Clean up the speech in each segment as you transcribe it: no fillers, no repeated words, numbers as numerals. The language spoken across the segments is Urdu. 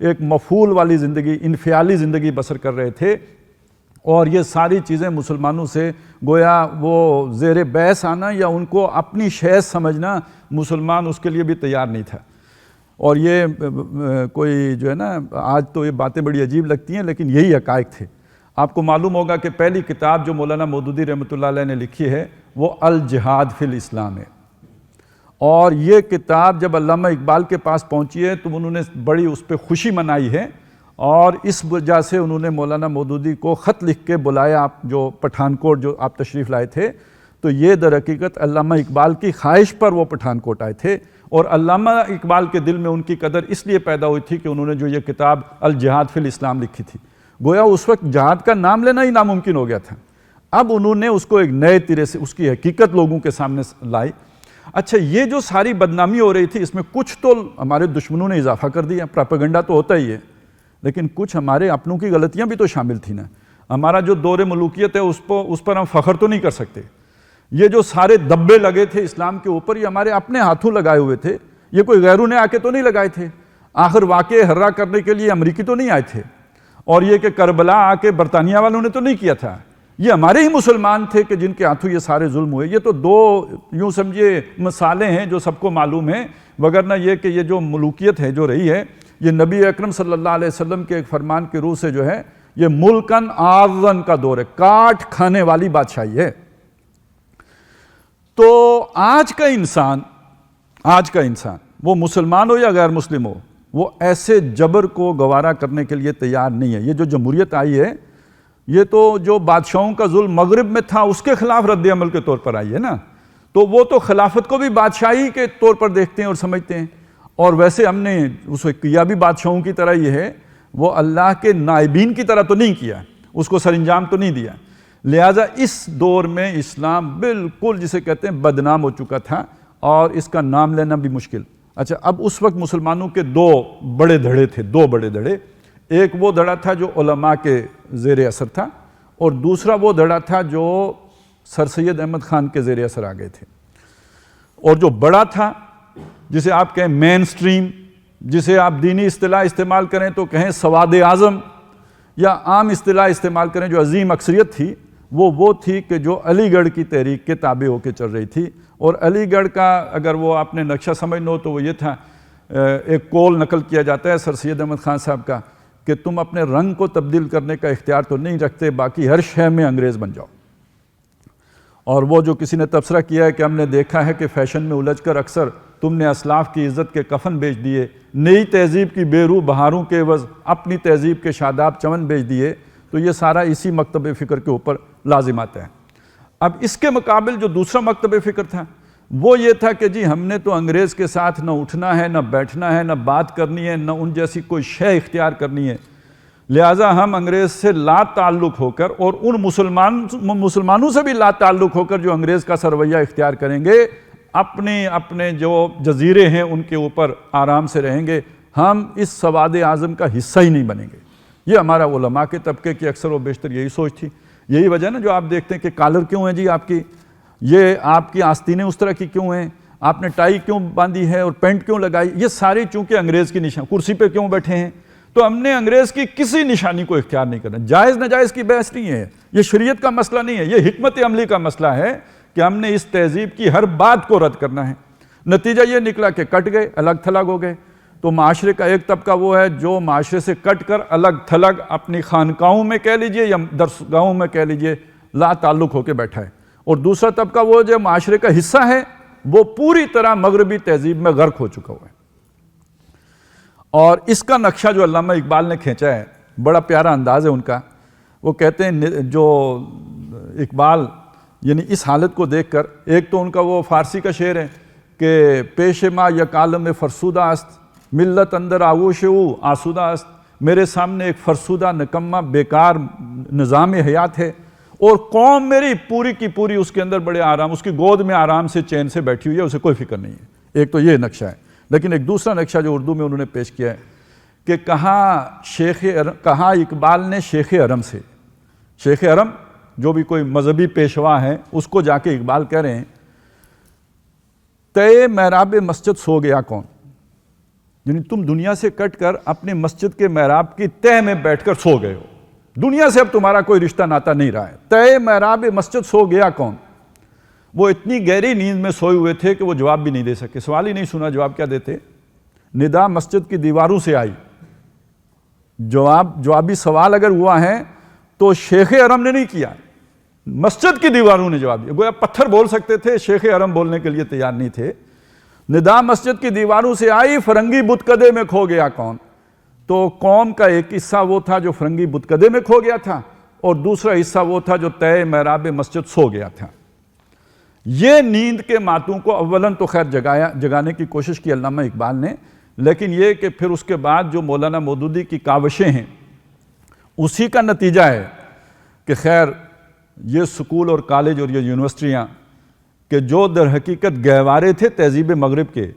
ایک مفعول والی زندگی، انفعالی زندگی بسر کر رہے تھے، اور یہ ساری چیزیں مسلمانوں سے گویا وہ زیر بحث آنا یا ان کو اپنی شیز سمجھنا، مسلمان اس کے لیے بھی تیار نہیں تھا۔ اور یہ کوئی جو ہے نا، آج تو یہ باتیں بڑی عجیب لگتی ہیں لیکن یہی حقائق تھے۔ آپ کو معلوم ہوگا کہ پہلی کتاب جو مولانا مودودی رحمۃ اللہ علیہ نے لکھی ہے وہ الجہاد فی الاسلام ہے، اور یہ کتاب جب علامہ اقبال کے پاس پہنچی ہے تو انہوں نے بڑی اس پہ خوشی منائی ہے، اور اس وجہ سے انہوں نے مولانا مودودی کو خط لکھ کے بلایا، آپ جو پٹھان کوٹ جو آپ تشریف لائے تھے، تو یہ در حقیقت علامہ اقبال کی خواہش پر وہ پٹھان کوٹ آئے تھے، اور علامہ اقبال کے دل میں ان کی قدر اس لیے پیدا ہوئی تھی کہ انہوں نے جو یہ کتاب الجہاد فی الاسلام لکھی تھی۔ گویا اس وقت جہاد کا نام لینا ہی ناممکن ہو گیا تھا، اب انہوں نے اس کو ایک نئے طرح سے اس کی حقیقت لوگوں کے سامنے لائی۔ اچھا، یہ جو ساری بدنامی ہو رہی تھی اس میں کچھ تو ہمارے دشمنوں نے اضافہ کر دیا، پراپیگنڈا تو ہوتا ہی ہے، لیکن کچھ ہمارے اپنوں کی غلطیاں بھی تو شامل تھیں نا۔ ہمارا جو دور ملوکیت ہے اس پر ہم فخر تو نہیں کر سکتے۔ یہ جو سارے دبے لگے تھے اسلام کے اوپر، یہ ہمارے اپنے ہاتھوں لگائے ہوئے تھے، یہ کوئی غیروں نے آ کے تو نہیں لگائے تھے۔ آخر واقعہ ہررا کرنے کے لیے امریکی تو نہیں آئے تھے، اور یہ کہ کربلا آ کے برطانیہ والوں نے تو نہیں کیا تھا، یہ ہمارے ہی مسلمان تھے کہ جن کے ہاتھوں یہ سارے ظلم ہوئے۔ یہ تو دو یوں سمجھے مثالیں ہیں جو سب کو معلوم ہیں، وگرنہ یہ کہ یہ جو ملوکیت ہے جو رہی ہے، یہ نبی اکرم صلی اللہ علیہ وسلم کے ایک فرمان کے روح سے جو ہے یہ ملکن آذن کا دور ہے، کاٹ کھانے والی بادشاہی ہے۔ تو آج کا انسان وہ مسلمان ہو یا غیر مسلم ہو، وہ ایسے جبر کو گوارا کرنے کے لیے تیار نہیں ہے۔ یہ جو جمہوریت آئی ہے، یہ تو جو بادشاہوں کا ظلم مغرب میں تھا اس کے خلاف رد عمل کے طور پر آئی ہے نا، تو وہ تو خلافت کو بھی بادشاہی کے طور پر دیکھتے ہیں اور سمجھتے ہیں، اور ویسے ہم نے اسے کیا بھی بادشاہوں کی طرح ہی ہے، وہ اللہ کے نائبین کی طرح تو نہیں کیا، اس کو سر انجام تو نہیں دیا۔ لہٰذا اس دور میں اسلام بالکل جسے کہتے ہیں بدنام ہو چکا تھا، اور اس کا نام لینا بھی مشکل۔ اچھا، اب اس وقت مسلمانوں کے دو بڑے دھڑے، ایک وہ دھڑا تھا جو علماء کے زیر اثر تھا، اور دوسرا وہ دھڑا تھا جو سر سید احمد خان کے زیر اثر آ گئے تھے۔ اور جو بڑا تھا، جسے آپ کہیں مین سٹریم، جسے آپ دینی اصطلاح استعمال کریں تو کہیں سواد اعظم، یا عام اصطلاح استعمال کریں جو عظیم اکثریت تھی، وہ تھی کہ جو علی گڑھ کی تحریک کے تابع ہو کے چل رہی تھی۔ اور علی گڑھ کا اگر وہ آپ نے نقشہ سمجھنا ہو تو وہ یہ تھا، ایک قول نقل کیا جاتا ہے سر سید احمد خان صاحب کا کہ تم اپنے رنگ کو تبدیل کرنے کا اختیار تو نہیں رکھتے، باقی ہر شے میں انگریز بن جاؤ۔ اور وہ جو کسی نے تبصرہ کیا ہے کہ ہم نے دیکھا ہے کہ فیشن میں الجھ کر اکثر تم نے اسلاف کی عزت کے کفن بیچ دیے، نئی تہذیب کی بے روح بہاروں کے عوض اپنی تہذیب کے شاداب چمن بیچ دیے، تو یہ سارا اسی مکتب فکر کے اوپر لازم آتا ہے۔ اب اس کے مقابل جو دوسرا مکتب فکر تھا وہ یہ تھا کہ جی ہم نے تو انگریز کے ساتھ نہ اٹھنا ہے، نہ بیٹھنا ہے، نہ بات کرنی ہے، نہ ان جیسی کوئی شے اختیار کرنی ہے، لہٰذا ہم انگریز سے لا تعلق ہو کر اور ان مسلمانوں سے بھی لا تعلق ہو کر جو انگریز کا سرویہ اختیار کریں گے، اپنے جو جزیرے ہیں ان کے اوپر آرام سے رہیں گے، ہم اس سواد اعظم کا حصہ ہی نہیں بنیں گے۔ یہ ہمارا علماء کے طبقے کی اکثر و بیشتر یہی سوچ تھی۔ یہی وجہ نا جو آپ دیکھتے ہیں کہ کالر کیوں ہیں جی آپ کی، یہ آپ کی آستینیں اس طرح کی کیوں ہیں، آپ نے ٹائی کیوں باندھی ہے اور پینٹ کیوں لگائی، یہ ساری چونکہ انگریز کی نشان، کرسی پہ کیوں بیٹھے ہیں، تو ہم نے انگریز کی کسی نشانی کو اختیار نہیں کرنا۔ جائز ناجائز کی بحث نہیں ہے، یہ شریعت کا مسئلہ نہیں ہے، یہ حکمت عملی کا مسئلہ ہے کہ ہم نے اس تہذیب کی ہر بات کو رد کرنا ہے۔ نتیجہ یہ نکلا کہ کٹ گئے، الگ تھلگ ہو گئے۔ تو معاشرے کا ایک طبقہ وہ ہے جو معاشرے سے کٹ کر الگ تھلگ اپنی خانقاہوں میں کہہ لیجئے یا درسگاہوں میں کہہ لیجئے لا تعلق ہو کے بیٹھا ہے، اور دوسرا طبقہ وہ جو معاشرے کا حصہ ہے، وہ پوری طرح مغربی تہذیب میں غرق ہو چکا ہوا ہے۔ اور اس کا نقشہ جو علامہ اقبال نے کھینچا ہے، بڑا پیارا انداز ہے ان کا۔ وہ کہتے ہیں جو اقبال یعنی اس حالت کو دیکھ کر، ایک تو ان کا وہ فارسی کا شعر ہے کہ پیش ما یک عالم فرسودہ است، ملت اندر آغوش او آسودہ است، میرے سامنے ایک فرسودہ نکمہ بیکار نظام حیات ہے، اور قوم میری پوری کی پوری اس کے اندر بڑے آرام، اس کی گود میں آرام سے چین سے بیٹھی ہوئی ہے، اسے کوئی فکر نہیں ہے۔ ایک تو یہ نقشہ ہے، لیکن ایک دوسرا نقشہ جو اردو میں انہوں نے پیش کیا ہے کہ کہا اقبال نے شیخ حرم سے، شیخ حرم جو بھی کوئی مذہبی پیشوا ہے اس کو جا کے اقبال کہہ رہے ہیں، تے محراب مسجد سو گیا کون، یعنی تم دنیا سے کٹ کر اپنی مسجد کے محراب کی تہ میں بیٹھ کر سو گئے ہو، دنیا سے اب تمہارا کوئی رشتہ ناتا نہیں رہا ہے۔ تہ محراب مسجد سو گیا کون؟ وہ اتنی گہری نیند میں سوئے ہوئے تھے کہ وہ جواب بھی نہیں دے سکے، سوال ہی نہیں سنا، جواب کیا دیتے؟ ندا مسجد کی دیواروں سے آئی، جوابی سوال اگر ہوا ہے تو شیخ حرم نے نہیں کیا، مسجد کی دیواروں نے جواب دیا۔ گویا پتھر بول سکتے تھے، شیخ حرم بولنے کے لیے تیار نہیں تھے۔ ندا مسجد کی دیواروں سے آئی، فرنگی بت کدے میں کھو گیا کون؟ تو قوم کا ایک حصہ وہ تھا جو فرنگی بت کدے میں کھو گیا تھا، اور دوسرا حصہ وہ تھا جو تہ محراب مسجد سو گیا تھا۔ یہ نیند کے ماتوں کو اولاً تو خیر جگانے کی کوشش کی علامہ اقبال نے، لیکن یہ کہ پھر اس کے بعد جو مولانا مودودی کی کاوشیں ہیں اسی کا نتیجہ ہے کہ خیر یہ سکول اور کالج اور یہ یونیورسٹیاں کہ جو در حقیقت گہوارے تھے تہذیب مغرب کے،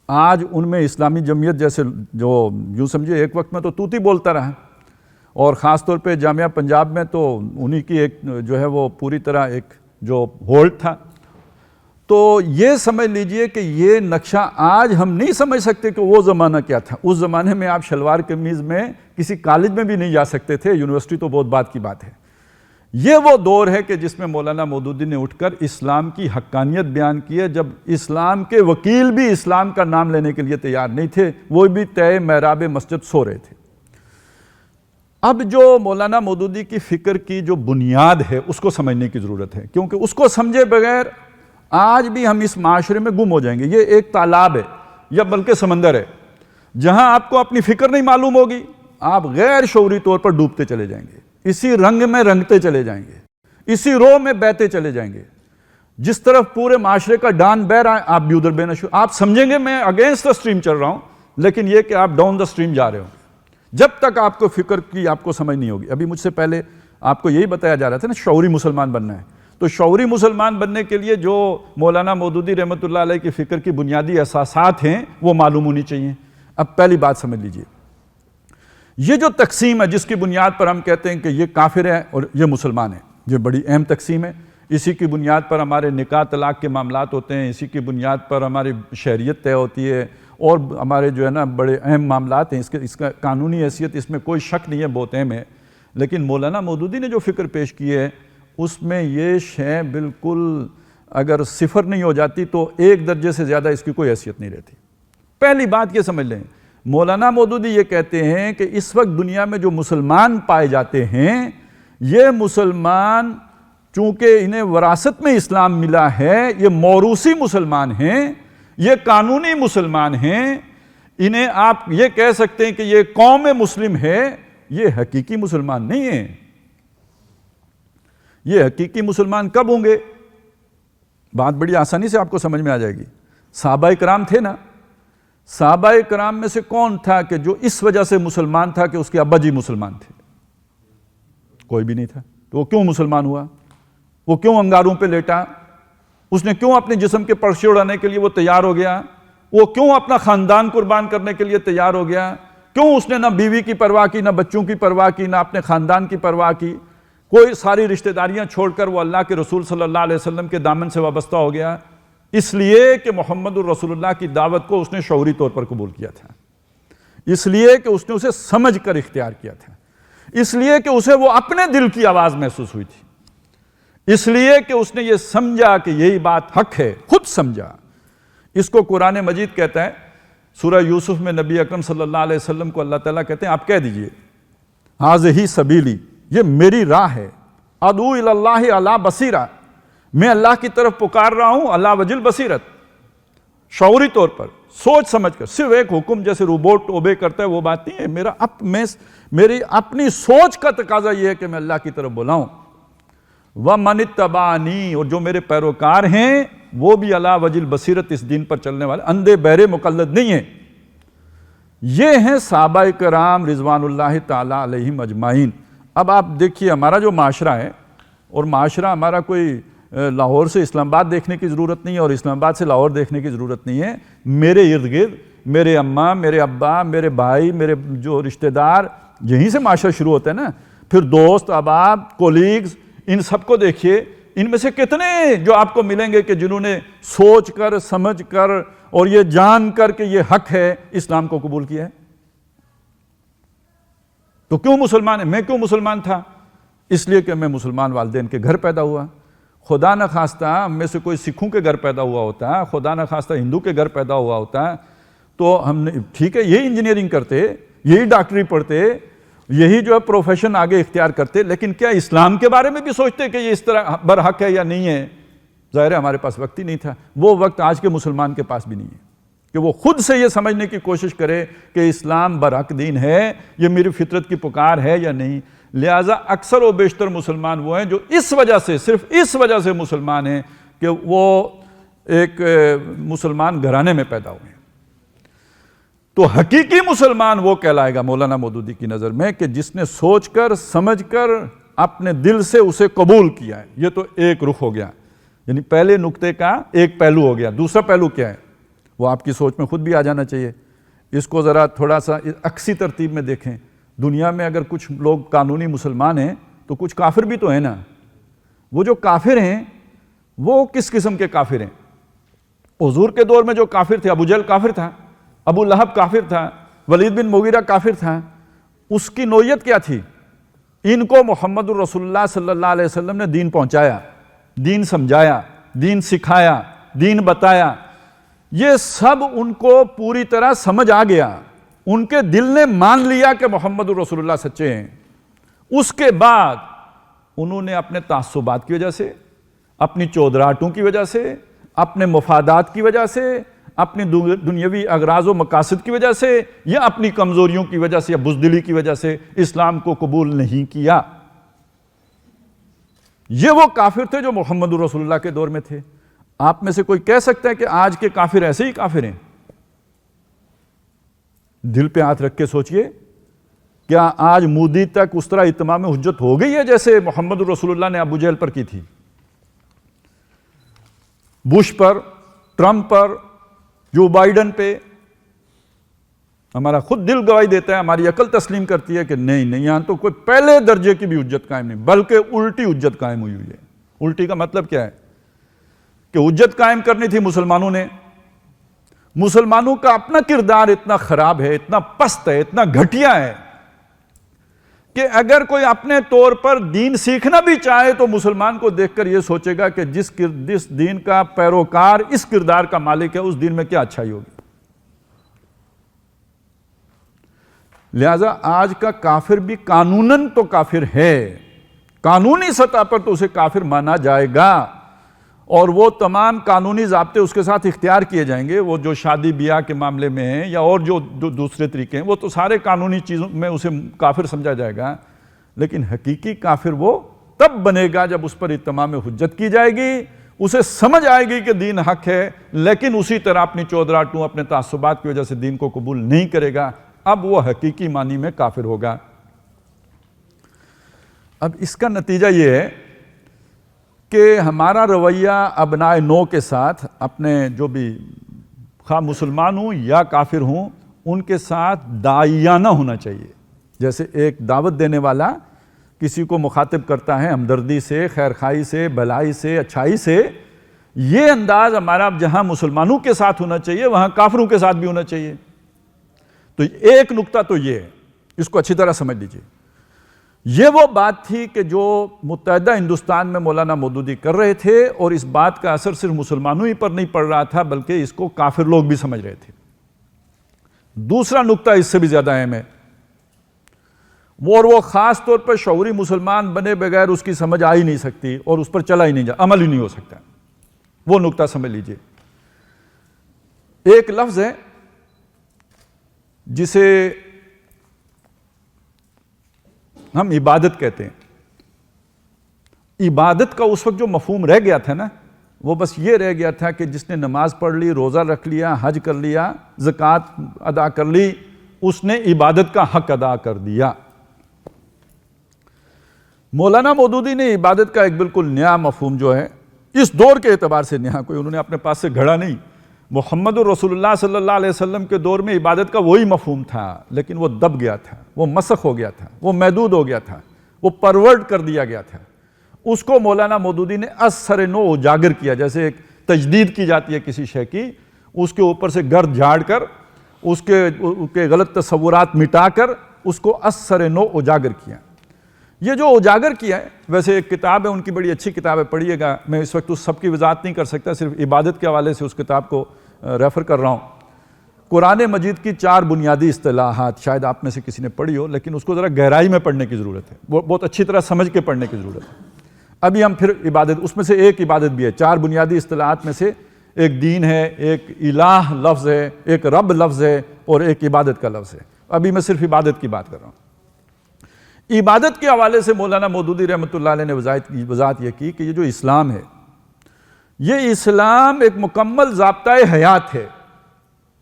آج ان میں اسلامی جمعیت جیسے جو یوں سمجھے ایک وقت میں تو توتی بولتا رہا، اور خاص طور پہ جامعہ پنجاب میں تو انہی کی ایک جو ہے وہ پوری طرح ایک جو ہولڈ تھا۔ تو یہ سمجھ لیجئے کہ یہ نقشہ آج ہم نہیں سمجھ سکتے کہ وہ زمانہ کیا تھا۔ اس زمانے میں آپ شلوار قمیض میں کسی کالج میں بھی نہیں جا سکتے تھے، یونیورسٹی تو بہت بات کی بات ہے۔ یہ وہ دور ہے کہ جس میں مولانا مودودی نے اٹھ کر اسلام کی حقانیت بیان کی ہے، جب اسلام کے وکیل بھی اسلام کا نام لینے کے لیے تیار نہیں تھے، وہ بھی تہ محراب مسجد سو رہے تھے۔ اب جو مولانا مودودی کی فکر کی جو بنیاد ہے اس کو سمجھنے کی ضرورت ہے، کیونکہ اس کو سمجھے بغیر آج بھی ہم اس معاشرے میں گم ہو جائیں گے۔ یہ ایک تالاب ہے یا بلکہ سمندر ہے، جہاں آپ کو اپنی فکر نہیں معلوم ہوگی، آپ غیر شعوری طور پر ڈوبتے چلے جائیں گے، اسی رنگ میں رنگتے چلے جائیں گے، اسی رو میں بہتے چلے جائیں گے۔ جس طرف پورے معاشرے کا ڈان بہ رہا ہے آپ بھی ادھر بہنا شروع، آپ سمجھیں گے میں اگینسٹ دا سٹریم چل رہا ہوں، لیکن یہ کہ آپ ڈاؤن دا سٹریم جا رہے ہو۔ جب تک آپ کو فکر کی آپ کو سمجھ نہیں ہوگی۔ ابھی مجھ سے پہلے آپ کو یہی بتایا جا رہا تھا نا شعوری مسلمان بننا ہے، تو شعوری مسلمان بننے کے لیے جو مولانا مودودی رحمۃ اللہ علیہ کی فکر کی بنیادی اساسات ہیں وہ معلوم ہونی چاہیے۔ اب پہلی بات سمجھ لیجئے، یہ جو تقسیم ہے جس کی بنیاد پر ہم کہتے ہیں کہ یہ کافر ہے اور یہ مسلمان ہے، یہ بڑی اہم تقسیم ہے۔ اسی کی بنیاد پر ہمارے نکاح طلاق کے معاملات ہوتے ہیں، اسی کی بنیاد پر ہماری شہریت طے ہوتی ہے، اور ہمارے جو ہے نا بڑے اہم معاملات ہیں۔ اس کا قانونی حیثیت اس میں کوئی شک نہیں ہے، بہت اہم ہے۔ لیکن مولانا مودودی نے جو فکر پیش کی ہے اس میں یہ شے بالکل اگر صفر نہیں ہو جاتی تو ایک درجے سے زیادہ اس کی کوئی حیثیت نہیں رہتی۔ پہلی بات یہ سمجھ لیں، مولانا مودودی یہ کہتے ہیں کہ اس وقت دنیا میں جو مسلمان پائے جاتے ہیں، یہ مسلمان چونکہ انہیں وراثت میں اسلام ملا ہے، یہ موروثی مسلمان ہیں، یہ قانونی مسلمان ہیں، انہیں آپ یہ کہہ سکتے ہیں کہ یہ قوم مسلم ہے، یہ حقیقی مسلمان نہیں ہیں۔ یہ حقیقی مسلمان کب ہوں گے؟ بات بڑی آسانی سے آپ کو سمجھ میں آ جائے گی۔ صحابہ کرام تھے نا، صحابہ کرام میں سے کون تھا کہ جو اس وجہ سے مسلمان تھا کہ اس کے ابا جی مسلمان تھے؟ کوئی بھی نہیں تھا۔ تو وہ کیوں مسلمان ہوا؟ وہ کیوں انگاروں پہ لیٹا؟ اس نے کیوں اپنے جسم کے پرچے اڑانے کے لیے وہ تیار ہو گیا؟ وہ کیوں اپنا خاندان قربان کرنے کے لیے تیار ہو گیا؟ کیوں اس نے نہ بیوی کی پرواہ کی، نہ بچوں کی پرواہ کی، نہ اپنے خاندان کی پرواہ کی؟ کوئی ساری رشتہ داریاں چھوڑ کر وہ اللہ کے رسول صلی اللہ علیہ وسلم کے دامن سے وابستہ ہو گیا، اس لیے کہ محمد الرسول اللہ کی دعوت کو اس نے شعوری طور پر قبول کیا تھا، اس لیے کہ اس نے اسے سمجھ کر اختیار کیا تھا، اس لیے کہ اسے وہ اپنے دل کی آواز محسوس ہوئی تھی، اس لیے کہ اس نے یہ سمجھا کہ یہی بات حق ہے، خود سمجھا۔ اس کو قرآن مجید کہتا ہے، سورہ یوسف میں نبی اکرم صلی اللہ علیہ وسلم کو اللہ تعالیٰ کہتے ہیں آپ کہہ دیجئے ھذہ سبیلی، یہ میری راہ ہے، ادعو الی اللہ علی بصیرہ، میں اللہ کی طرف پکار رہا ہوں علی وجہ البصیرت، شعوری طور پر سوچ سمجھ کر، صرف ایک حکم جیسے روبوٹ اوبے کرتا ہے وہ بات نہیں ہے، میری اپنی سوچ کا تقاضا یہ ہے کہ میں اللہ کی طرف بلاؤں۔ وَمَنِ اتَّبَعَنِی، اور جو میرے پیروکار ہیں وہ بھی علی وجہ البصیرت، اس دین پر چلنے والے، اندھے بہرے مقلد نہیں ہیں۔ یہ ہیں صحابہ کرام رضوان اللہ تعالی علیہم اجمعین۔ اب آپ دیکھیے ہمارا جو معاشرہ ہے، اور معاشرہ ہمارا کوئی لاہور سے اسلام آباد دیکھنے کی ضرورت نہیں ہے اور اسلام آباد سے لاہور دیکھنے کی ضرورت نہیں ہے، میرے ارد گرد میرے اماں، میرے ابا، میرے بھائی، میرے جو رشتہ دار، یہیں سے معاشرہ شروع ہوتا ہے نا، پھر دوست احباب کولیگز، ان سب کو دیکھیے، ان میں سے کتنے جو آپ کو ملیں گے کہ جنہوں نے سوچ کر سمجھ کر اور یہ جان کر کہ یہ حق ہے اسلام کو قبول کیا ہے؟ تو کیوں مسلمان ہے؟ میں کیوں مسلمان تھا؟ اس لیے کہ میں مسلمان والدین کے گھر پیدا ہوا. خدا نہ خواستہ ہم میں سے کوئی سکھوں کے گھر پیدا ہوا ہوتا، خدا نہ خواستہ ہندو کے گھر پیدا ہوا ہوتا تو ہم نے ٹھیک ہے یہی انجینئرنگ کرتے، یہی ڈاکٹری پڑھتے، یہی جو ہے پروفیشن آگے اختیار کرتے، لیکن کیا اسلام کے بارے میں بھی سوچتے کہ یہ اس طرح برحق ہے یا نہیں ہے؟ ظاہر ہے ہمارے پاس وقت ہی نہیں تھا. وہ وقت آج کے مسلمان کے پاس بھی نہیں ہے کہ وہ خود سے یہ سمجھنے کی کوشش کرے کہ اسلام برحق دین ہے، یہ میری فطرت کی پکار ہے یا نہیں. لہٰذا اکثر و بیشتر مسلمان وہ ہیں جو اس وجہ سے، صرف اس وجہ سے مسلمان ہیں کہ وہ ایک مسلمان گھرانے میں پیدا ہوئے ہیں. تو حقیقی مسلمان وہ کہلائے گا مولانا مودودی کی نظر میں کہ جس نے سوچ کر سمجھ کر اپنے دل سے اسے قبول کیا ہے. یہ تو ایک رخ ہو گیا، یعنی پہلے نقطے کا ایک پہلو ہو گیا. دوسرا پہلو کیا ہے وہ آپ کی سوچ میں خود بھی آ جانا چاہیے. اس کو ذرا تھوڑا سا عکسی ترتیب میں دیکھیں. دنیا میں اگر کچھ لوگ قانونی مسلمان ہیں تو کچھ کافر بھی تو ہیں نا. وہ جو کافر ہیں وہ کس قسم کے کافر ہیں؟ حضور کے دور میں جو کافر تھے، ابو جہل کافر تھا، ابو لہب کافر تھا، ولید بن مغیرہ کافر تھا. اس کی نوعیت کیا تھی؟ ان کو محمد الرسول اللہ صلی اللہ علیہ وسلم نے دین پہنچایا، دین سمجھایا، دین سکھایا، دین بتایا. یہ سب ان کو پوری طرح سمجھ آ گیا. ان کے دل نے مان لیا کہ محمد الرسول اللہ سچے ہیں. اس کے بعد انہوں نے اپنے تعصبات کی وجہ سے، اپنی چودراہٹوں کی وجہ سے، اپنے مفادات کی وجہ سے، اپنی دنیاوی اغراض و مقاصد کی وجہ سے، یا اپنی کمزوریوں کی وجہ سے یا بزدلی کی وجہ سے اسلام کو قبول نہیں کیا. یہ وہ کافر تھے جو محمد الرسول اللہ کے دور میں تھے. آپ میں سے کوئی کہہ سکتا ہے کہ آج کے کافر ایسے ہی کافر ہیں؟ دل پہ ہاتھ رکھ کے سوچئے، کیا آج مودی تک اس طرح اتمام حجت ہو گئی ہے جیسے محمد الرسول اللہ نے ابو جہل پر کی تھی؟ بش پر، ٹرمپ پر، جو بائیڈن پہ ہمارا خود دل گواہی دیتا ہے، ہماری عقل تسلیم کرتی ہے کہ نہیں یہاں تو کوئی پہلے درجے کی بھی حجت قائم نہیں، بلکہ الٹی حجت قائم ہوئی ہے. الٹی کا مطلب کیا ہے؟ کہ حجت قائم کرنی تھی مسلمانوں نے. مسلمانوں کا اپنا کردار اتنا خراب ہے، اتنا پست ہے، اتنا گھٹیا ہے کہ اگر کوئی اپنے طور پر دین سیکھنا بھی چاہے تو مسلمان کو دیکھ کر یہ سوچے گا کہ جس دین کا پیروکار اس کردار کا مالک ہے اس دین میں کیا اچھائی ہوگی. لہذا آج کا کافر بھی قانوناً تو کافر ہے، قانونی سطح پر تو اسے کافر مانا جائے گا، اور وہ تمام قانونی ضابطے اس کے ساتھ اختیار کیے جائیں گے. وہ جو شادی بیاہ کے معاملے میں ہیں یا اور جو دوسرے طریقے ہیں وہ تو سارے قانونی چیزوں میں اسے کافر سمجھا جائے گا. لیکن حقیقی کافر وہ تب بنے گا جب اس پر اتمام حجت کی جائے گی، اسے سمجھ آئے گی کہ دین حق ہے، لیکن اسی طرح اپنی چودراہٹوں، اپنے تعصبات کی وجہ سے دین کو قبول نہیں کرے گا. اب وہ حقیقی معنی میں کافر ہوگا. اب اس کا نتیجہ یہ ہے کہ ہمارا رویہ ابنائے نو کے ساتھ، اپنے جو بھی خواہ مسلمان ہوں یا کافر ہوں ان کے ساتھ داعیانہ ہونا چاہیے. جیسے ایک دعوت دینے والا کسی کو مخاطب کرتا ہے ہمدردی سے، خیرخواہی سے، بھلائی سے، اچھائی سے، یہ انداز ہمارا جہاں مسلمانوں کے ساتھ ہونا چاہیے وہاں کافروں کے ساتھ بھی ہونا چاہیے. تو ایک نقطہ تو یہ ہے، اس کو اچھی طرح سمجھ لیجیے. یہ وہ بات تھی کہ جو متحدہ ہندوستان میں مولانا مودودی کر رہے تھے، اور اس بات کا اثر صرف مسلمانوں ہی پر نہیں پڑ رہا تھا بلکہ اس کو کافر لوگ بھی سمجھ رہے تھے. دوسرا نقطہ اس سے بھی زیادہ اہم ہے، وہ خاص طور پر شعوری مسلمان بنے بغیر اس کی سمجھ آ ہی نہیں سکتی اور اس پر چلا ہی نہیں عمل ہی نہیں ہو سکتا. وہ نقطہ سمجھ لیجئے. ایک لفظ ہے جسے ہم عبادت کہتے ہیں. عبادت کا اس وقت جو مفہوم رہ گیا تھا نا، وہ بس یہ رہ گیا تھا کہ جس نے نماز پڑھ لی، روزہ رکھ لیا، حج کر لیا، زکوٰۃ ادا کر لی، اس نے عبادت کا حق ادا کر دیا. مولانا مودودی نے عبادت کا ایک بالکل نیا مفہوم جو ہے اس دور کے اعتبار سے نیا، کوئی انہوں نے اپنے پاس سے گھڑا نہیں. محمد الرسول اللہ صلی اللہ علیہ وسلم کے دور میں عبادت کا وہی مفہوم تھا، لیکن وہ دب گیا تھا، وہ مسخ ہو گیا تھا، وہ محدود ہو گیا تھا، وہ پرورٹ کر دیا گیا تھا. اس کو مولانا مودودی نے از سر نو اجاگر کیا. جیسے ایک تجدید کی جاتی ہے کسی شے کی، اس کے اوپر سے گرد جھاڑ کر اس کے غلط تصورات مٹا کر اس کو اثر نو اجاگر کیا۔ یہ جو اجاگر کیا ہے، ویسے ایک کتاب ہے ان کی، بڑی اچھی کتاب ہے، پڑھیے گا، میں اس وقت اس سب کی وضاحت نہیں کر سکتا، صرف عبادت کے حوالے سے اس کتاب کو ریفر کر رہا ہوں۔ قرآن مجید کی 4 بنیادی اصطلاحات، شاید آپ میں سے کسی نے پڑھی ہو، لیکن اس کو ذرا گہرائی میں پڑھنے کی ضرورت ہے، بہت اچھی طرح سمجھ کے پڑھنے کی ضرورت ہے۔ ابھی ہم پھر عبادت، اس میں سے ایک عبادت بھی ہے، 4 بنیادی اصطلاحات میں سے ایک دین ہے، ایک الہ لفظ ہے، ایک رب لفظ ہے، اور ایک عبادت کا لفظ ہے۔ ابھی میں صرف عبادت کی بات کر رہا ہوں۔ عبادت کے حوالے سے مولانا مودودی رحمۃ اللہ علیہ نے وضاحت یہ کی کہ یہ جو اسلام ہے، یہ اسلام ایک مکمل ضابطۂ حیات ہے،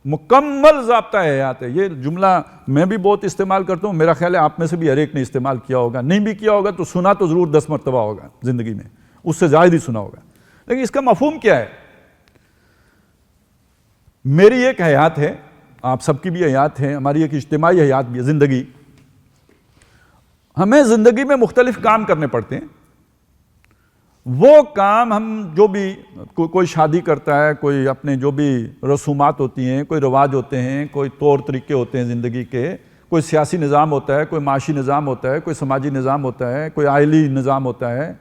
مکمل ضابطہ حیات ہے۔ یہ جملہ میں بھی بہت استعمال کرتا ہوں، میرا خیال ہے آپ میں سے بھی ہر ایک نے استعمال کیا ہوگا، نہیں بھی کیا ہوگا تو سنا تو ضرور 10 مرتبہ ہوگا زندگی میں، اس سے زائد ہی سنا ہوگا۔ لیکن اس کا مفہوم کیا ہے؟ میری ایک حیات ہے، آپ سب کی بھی حیات ہے، ہماری ایک اجتماعی حیات بھی ہے، زندگی۔ ہمیں زندگی میں مختلف کام کرنے پڑتے ہیں۔ وہ کام ہم جو بھی، کوئی شادی کرتا ہے، کوئی اپنے جو بھی رسومات ہوتی ہیں، کوئی رواج ہوتے ہیں، کوئی طور طریقے ہوتے ہیں زندگی کے، کوئی سیاسی نظام ہوتا ہے، کوئی معاشی نظام ہوتا ہے، کوئی سماجی نظام ہوتا ہے، کوئی آئلی نظام ہوتا ہے۔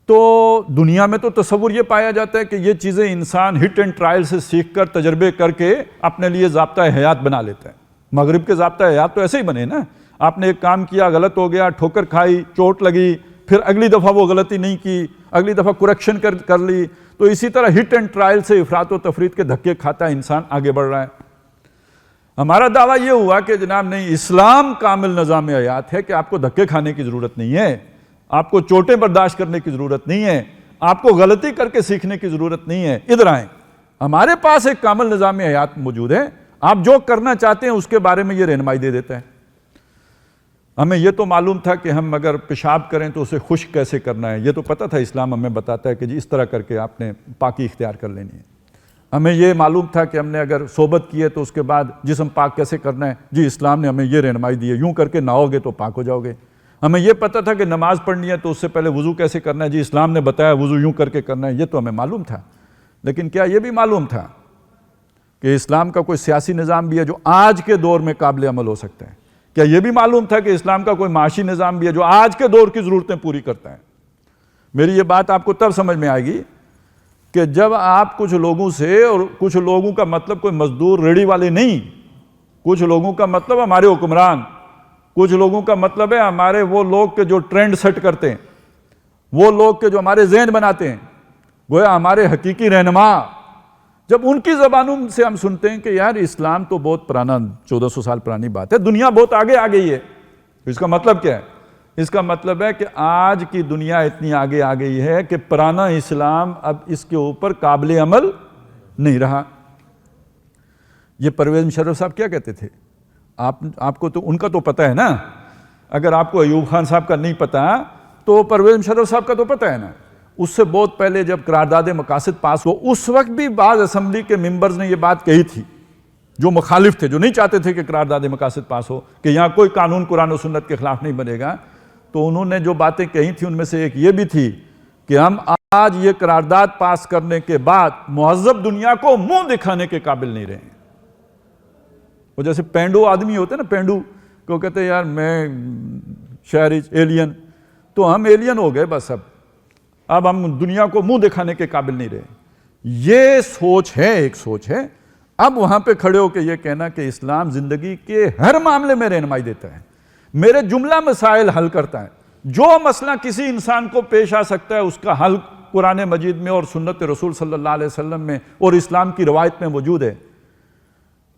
تو دنیا میں تو تصور یہ پایا جاتا ہے کہ یہ چیزیں انسان ہٹ اینڈ ٹرائل سے سیکھ کر، تجربے کر کے اپنے لیے ضابطۂ حیات بنا لیتا ہے۔ مغرب کے ضابطۂ حیات تو ایسے ہی بنے نا، آپ نے ایک کام کیا، غلط ہو گیا، ٹھوکر کھائی، چوٹ لگی، پھر اگلی دفعہ وہ غلطی نہیں کی، اگلی دفعہ کریکشن کر لی، تو اسی طرح ہٹ اینڈ ٹرائل سے افراط و تفریط کے دھکے کھاتا انسان آگے بڑھ رہا ہے۔ ہمارا دعویٰ یہ ہوا کہ جناب نہیں، اسلام کامل نظام حیات ہے کہ آپ کو دھکے کھانے کی ضرورت نہیں ہے، آپ کو چوٹیں برداشت کرنے کی ضرورت نہیں ہے، آپ کو غلطی کر کے سیکھنے کی ضرورت نہیں ہے۔ ادھر آئیں، ہمارے پاس ایک کامل نظام حیات موجود ہے، آپ جو کرنا چاہتے ہیں اس کے بارے میں یہ رہنمائی دے دیتا ہے۔ ہمیں یہ تو معلوم تھا کہ ہم اگر پیشاب کریں تو اسے خشک کیسے کرنا ہے، یہ تو پتہ تھا، اسلام ہمیں بتاتا ہے کہ جی اس طرح کر کے آپ نے پاکی اختیار کر لینی ہے۔ ہمیں یہ معلوم تھا کہ ہم نے اگر صحبت کی ہے تو اس کے بعد جسم پاک کیسے کرنا ہے، جی اسلام نے ہمیں یہ رہنمائی دی ہے، یوں کر کے نہاؤ گے تو پاک ہو جاؤ گے۔ ہمیں یہ پتہ تھا کہ نماز پڑھنی ہے تو اس سے پہلے وضو کیسے کرنا ہے، جی اسلام نے بتایا وضو یوں کر کے کرنا ہے، یہ تو ہمیں معلوم تھا۔ لیکن کیا یہ بھی معلوم تھا کہ اسلام کا کوئی سیاسی نظام بھی ہے جو آج کے دور میں قابل عمل ہو سکتا ہے؟ کیا یہ بھی معلوم تھا کہ اسلام کا کوئی معاشی نظام بھی ہے جو آج کے دور کی ضرورتیں پوری کرتا ہے؟ میری یہ بات آپ کو تب سمجھ میں آئے گی کہ جب آپ کچھ لوگوں سے، اور کچھ لوگوں کا مطلب کوئی مزدور ریڑھی والے نہیں، کچھ لوگوں کا مطلب ہمارے حکمران، کچھ لوگوں کا مطلب ہے ہمارے وہ لوگ کے جو ٹرینڈ سیٹ کرتے ہیں، وہ لوگ کے جو ہمارے ذہن بناتے ہیں، گویا ہمارے حقیقی رہنما، جب ان کی زبانوں سے ہم سنتے ہیں کہ یار اسلام تو بہت پرانا، 1400 سال پرانی بات ہے، دنیا بہت آگے آ گئی ہے، اس کا مطلب کیا ہے؟ اس کا مطلب ہے کہ آج کی دنیا اتنی آگے آ گئی ہے کہ پرانا اسلام اب اس کے اوپر قابل عمل نہیں رہا۔ یہ پرویز مشرف صاحب کیا کہتے تھے؟ آپ کو تو ان کا تو پتہ ہے نا، اگر آپ کو ایوب خان صاحب کا نہیں پتہ تو پرویز مشرف صاحب کا تو پتہ ہے نا۔ اس سے بہت پہلے جب قرارداد مقاصد پاس ہو، اس وقت بھی بعض اسمبلی کے ممبرز نے یہ بات کہی تھی، جو مخالف تھے، جو نہیں چاہتے تھے کہ قرارداد مقاصد پاس ہو، کہ یہاں کوئی قانون قرآن و سنت کے خلاف نہیں بنے گا۔ تو انہوں نے جو باتیں کہی تھیں ان میں سے ایک یہ بھی تھی کہ ہم آج یہ قرارداد پاس کرنے کے بعد مہذب دنیا کو منہ دکھانے کے قابل نہیں رہے۔ وہ جیسے پینڈو آدمی ہوتے ہیں نا، پینڈو کو کہتے ہیں یار میں شہری ایلین، تو ہم ایلین ہو گئے بس، اب ہم دنیا کو منہ دکھانے کے قابل نہیں رہے۔ یہ سوچ ہے، ایک سوچ ہے۔ اب وہاں پہ کھڑے ہو کے یہ کہنا کہ اسلام زندگی کے ہر معاملے میں رہنمائی دیتا ہے، میرے جملہ مسائل حل کرتا ہے، جو مسئلہ کسی انسان کو پیش آ سکتا ہے اس کا حل قرآن مجید میں اور سنت رسول صلی اللہ علیہ وسلم میں اور اسلام کی روایت میں موجود ہے۔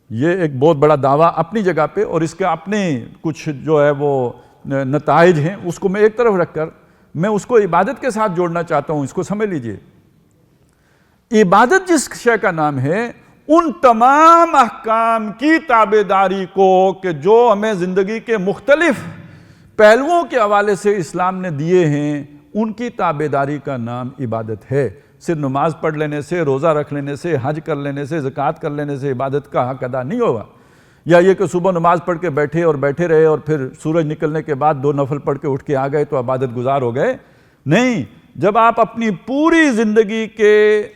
یہ ایک بہت بڑا دعویٰ اپنی جگہ پہ، اور اس کے اپنے کچھ جو ہے وہ نتائج ہیں، اس کو میں ایک طرف رکھ کر میں اس کو عبادت کے ساتھ جوڑنا چاہتا ہوں۔ اس کو سمجھ لیجئے، عبادت جس شے کا نام ہے، ان تمام احکام کی تابعداری کو کہ جو ہمیں زندگی کے مختلف پہلوؤں کے حوالے سے اسلام نے دیے ہیں، ان کی تابعداری کا نام عبادت ہے۔ صرف نماز پڑھ لینے سے، روزہ رکھ لینے سے، حج کر لینے سے، زکوٰۃ کر لینے سے عبادت کا حق ادا نہیں ہوگا، یا یہ کہ صبح نماز پڑھ کے بیٹھے رہے اور پھر سورج نکلنے کے بعد 2 نفل پڑھ کے اٹھ کے آ گئے تو عبادت گزار ہو گئے۔ نہیں، جب آپ اپنی پوری زندگی کے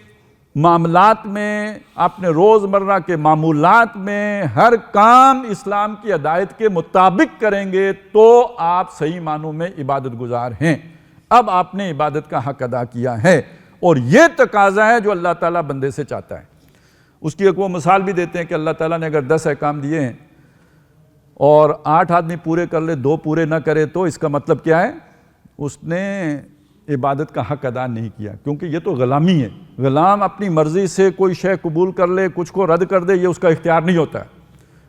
معاملات میں، اپنے روزمرہ کے معمولات میں ہر کام اسلام کی ہدایت کے مطابق کریں گے تو آپ صحیح معنوں میں عبادت گزار ہیں۔ اب آپ نے عبادت کا حق ادا کیا ہے، اور یہ تقاضا ہے جو اللہ تعالیٰ بندے سے چاہتا ہے۔ اس کی ایک وہ مثال بھی دیتے ہیں کہ اللہ تعالیٰ نے اگر 10 احکام دیے ہیں اور 8 آدمی پورے کر لے، 2 پورے نہ کرے، تو اس کا مطلب کیا ہے؟ اس نے عبادت کا حق ادا نہیں کیا، کیونکہ یہ تو غلامی ہے۔ غلام اپنی مرضی سے کوئی شے قبول کر لے، کچھ کو رد کر دے، یہ اس کا اختیار نہیں ہوتا ہے۔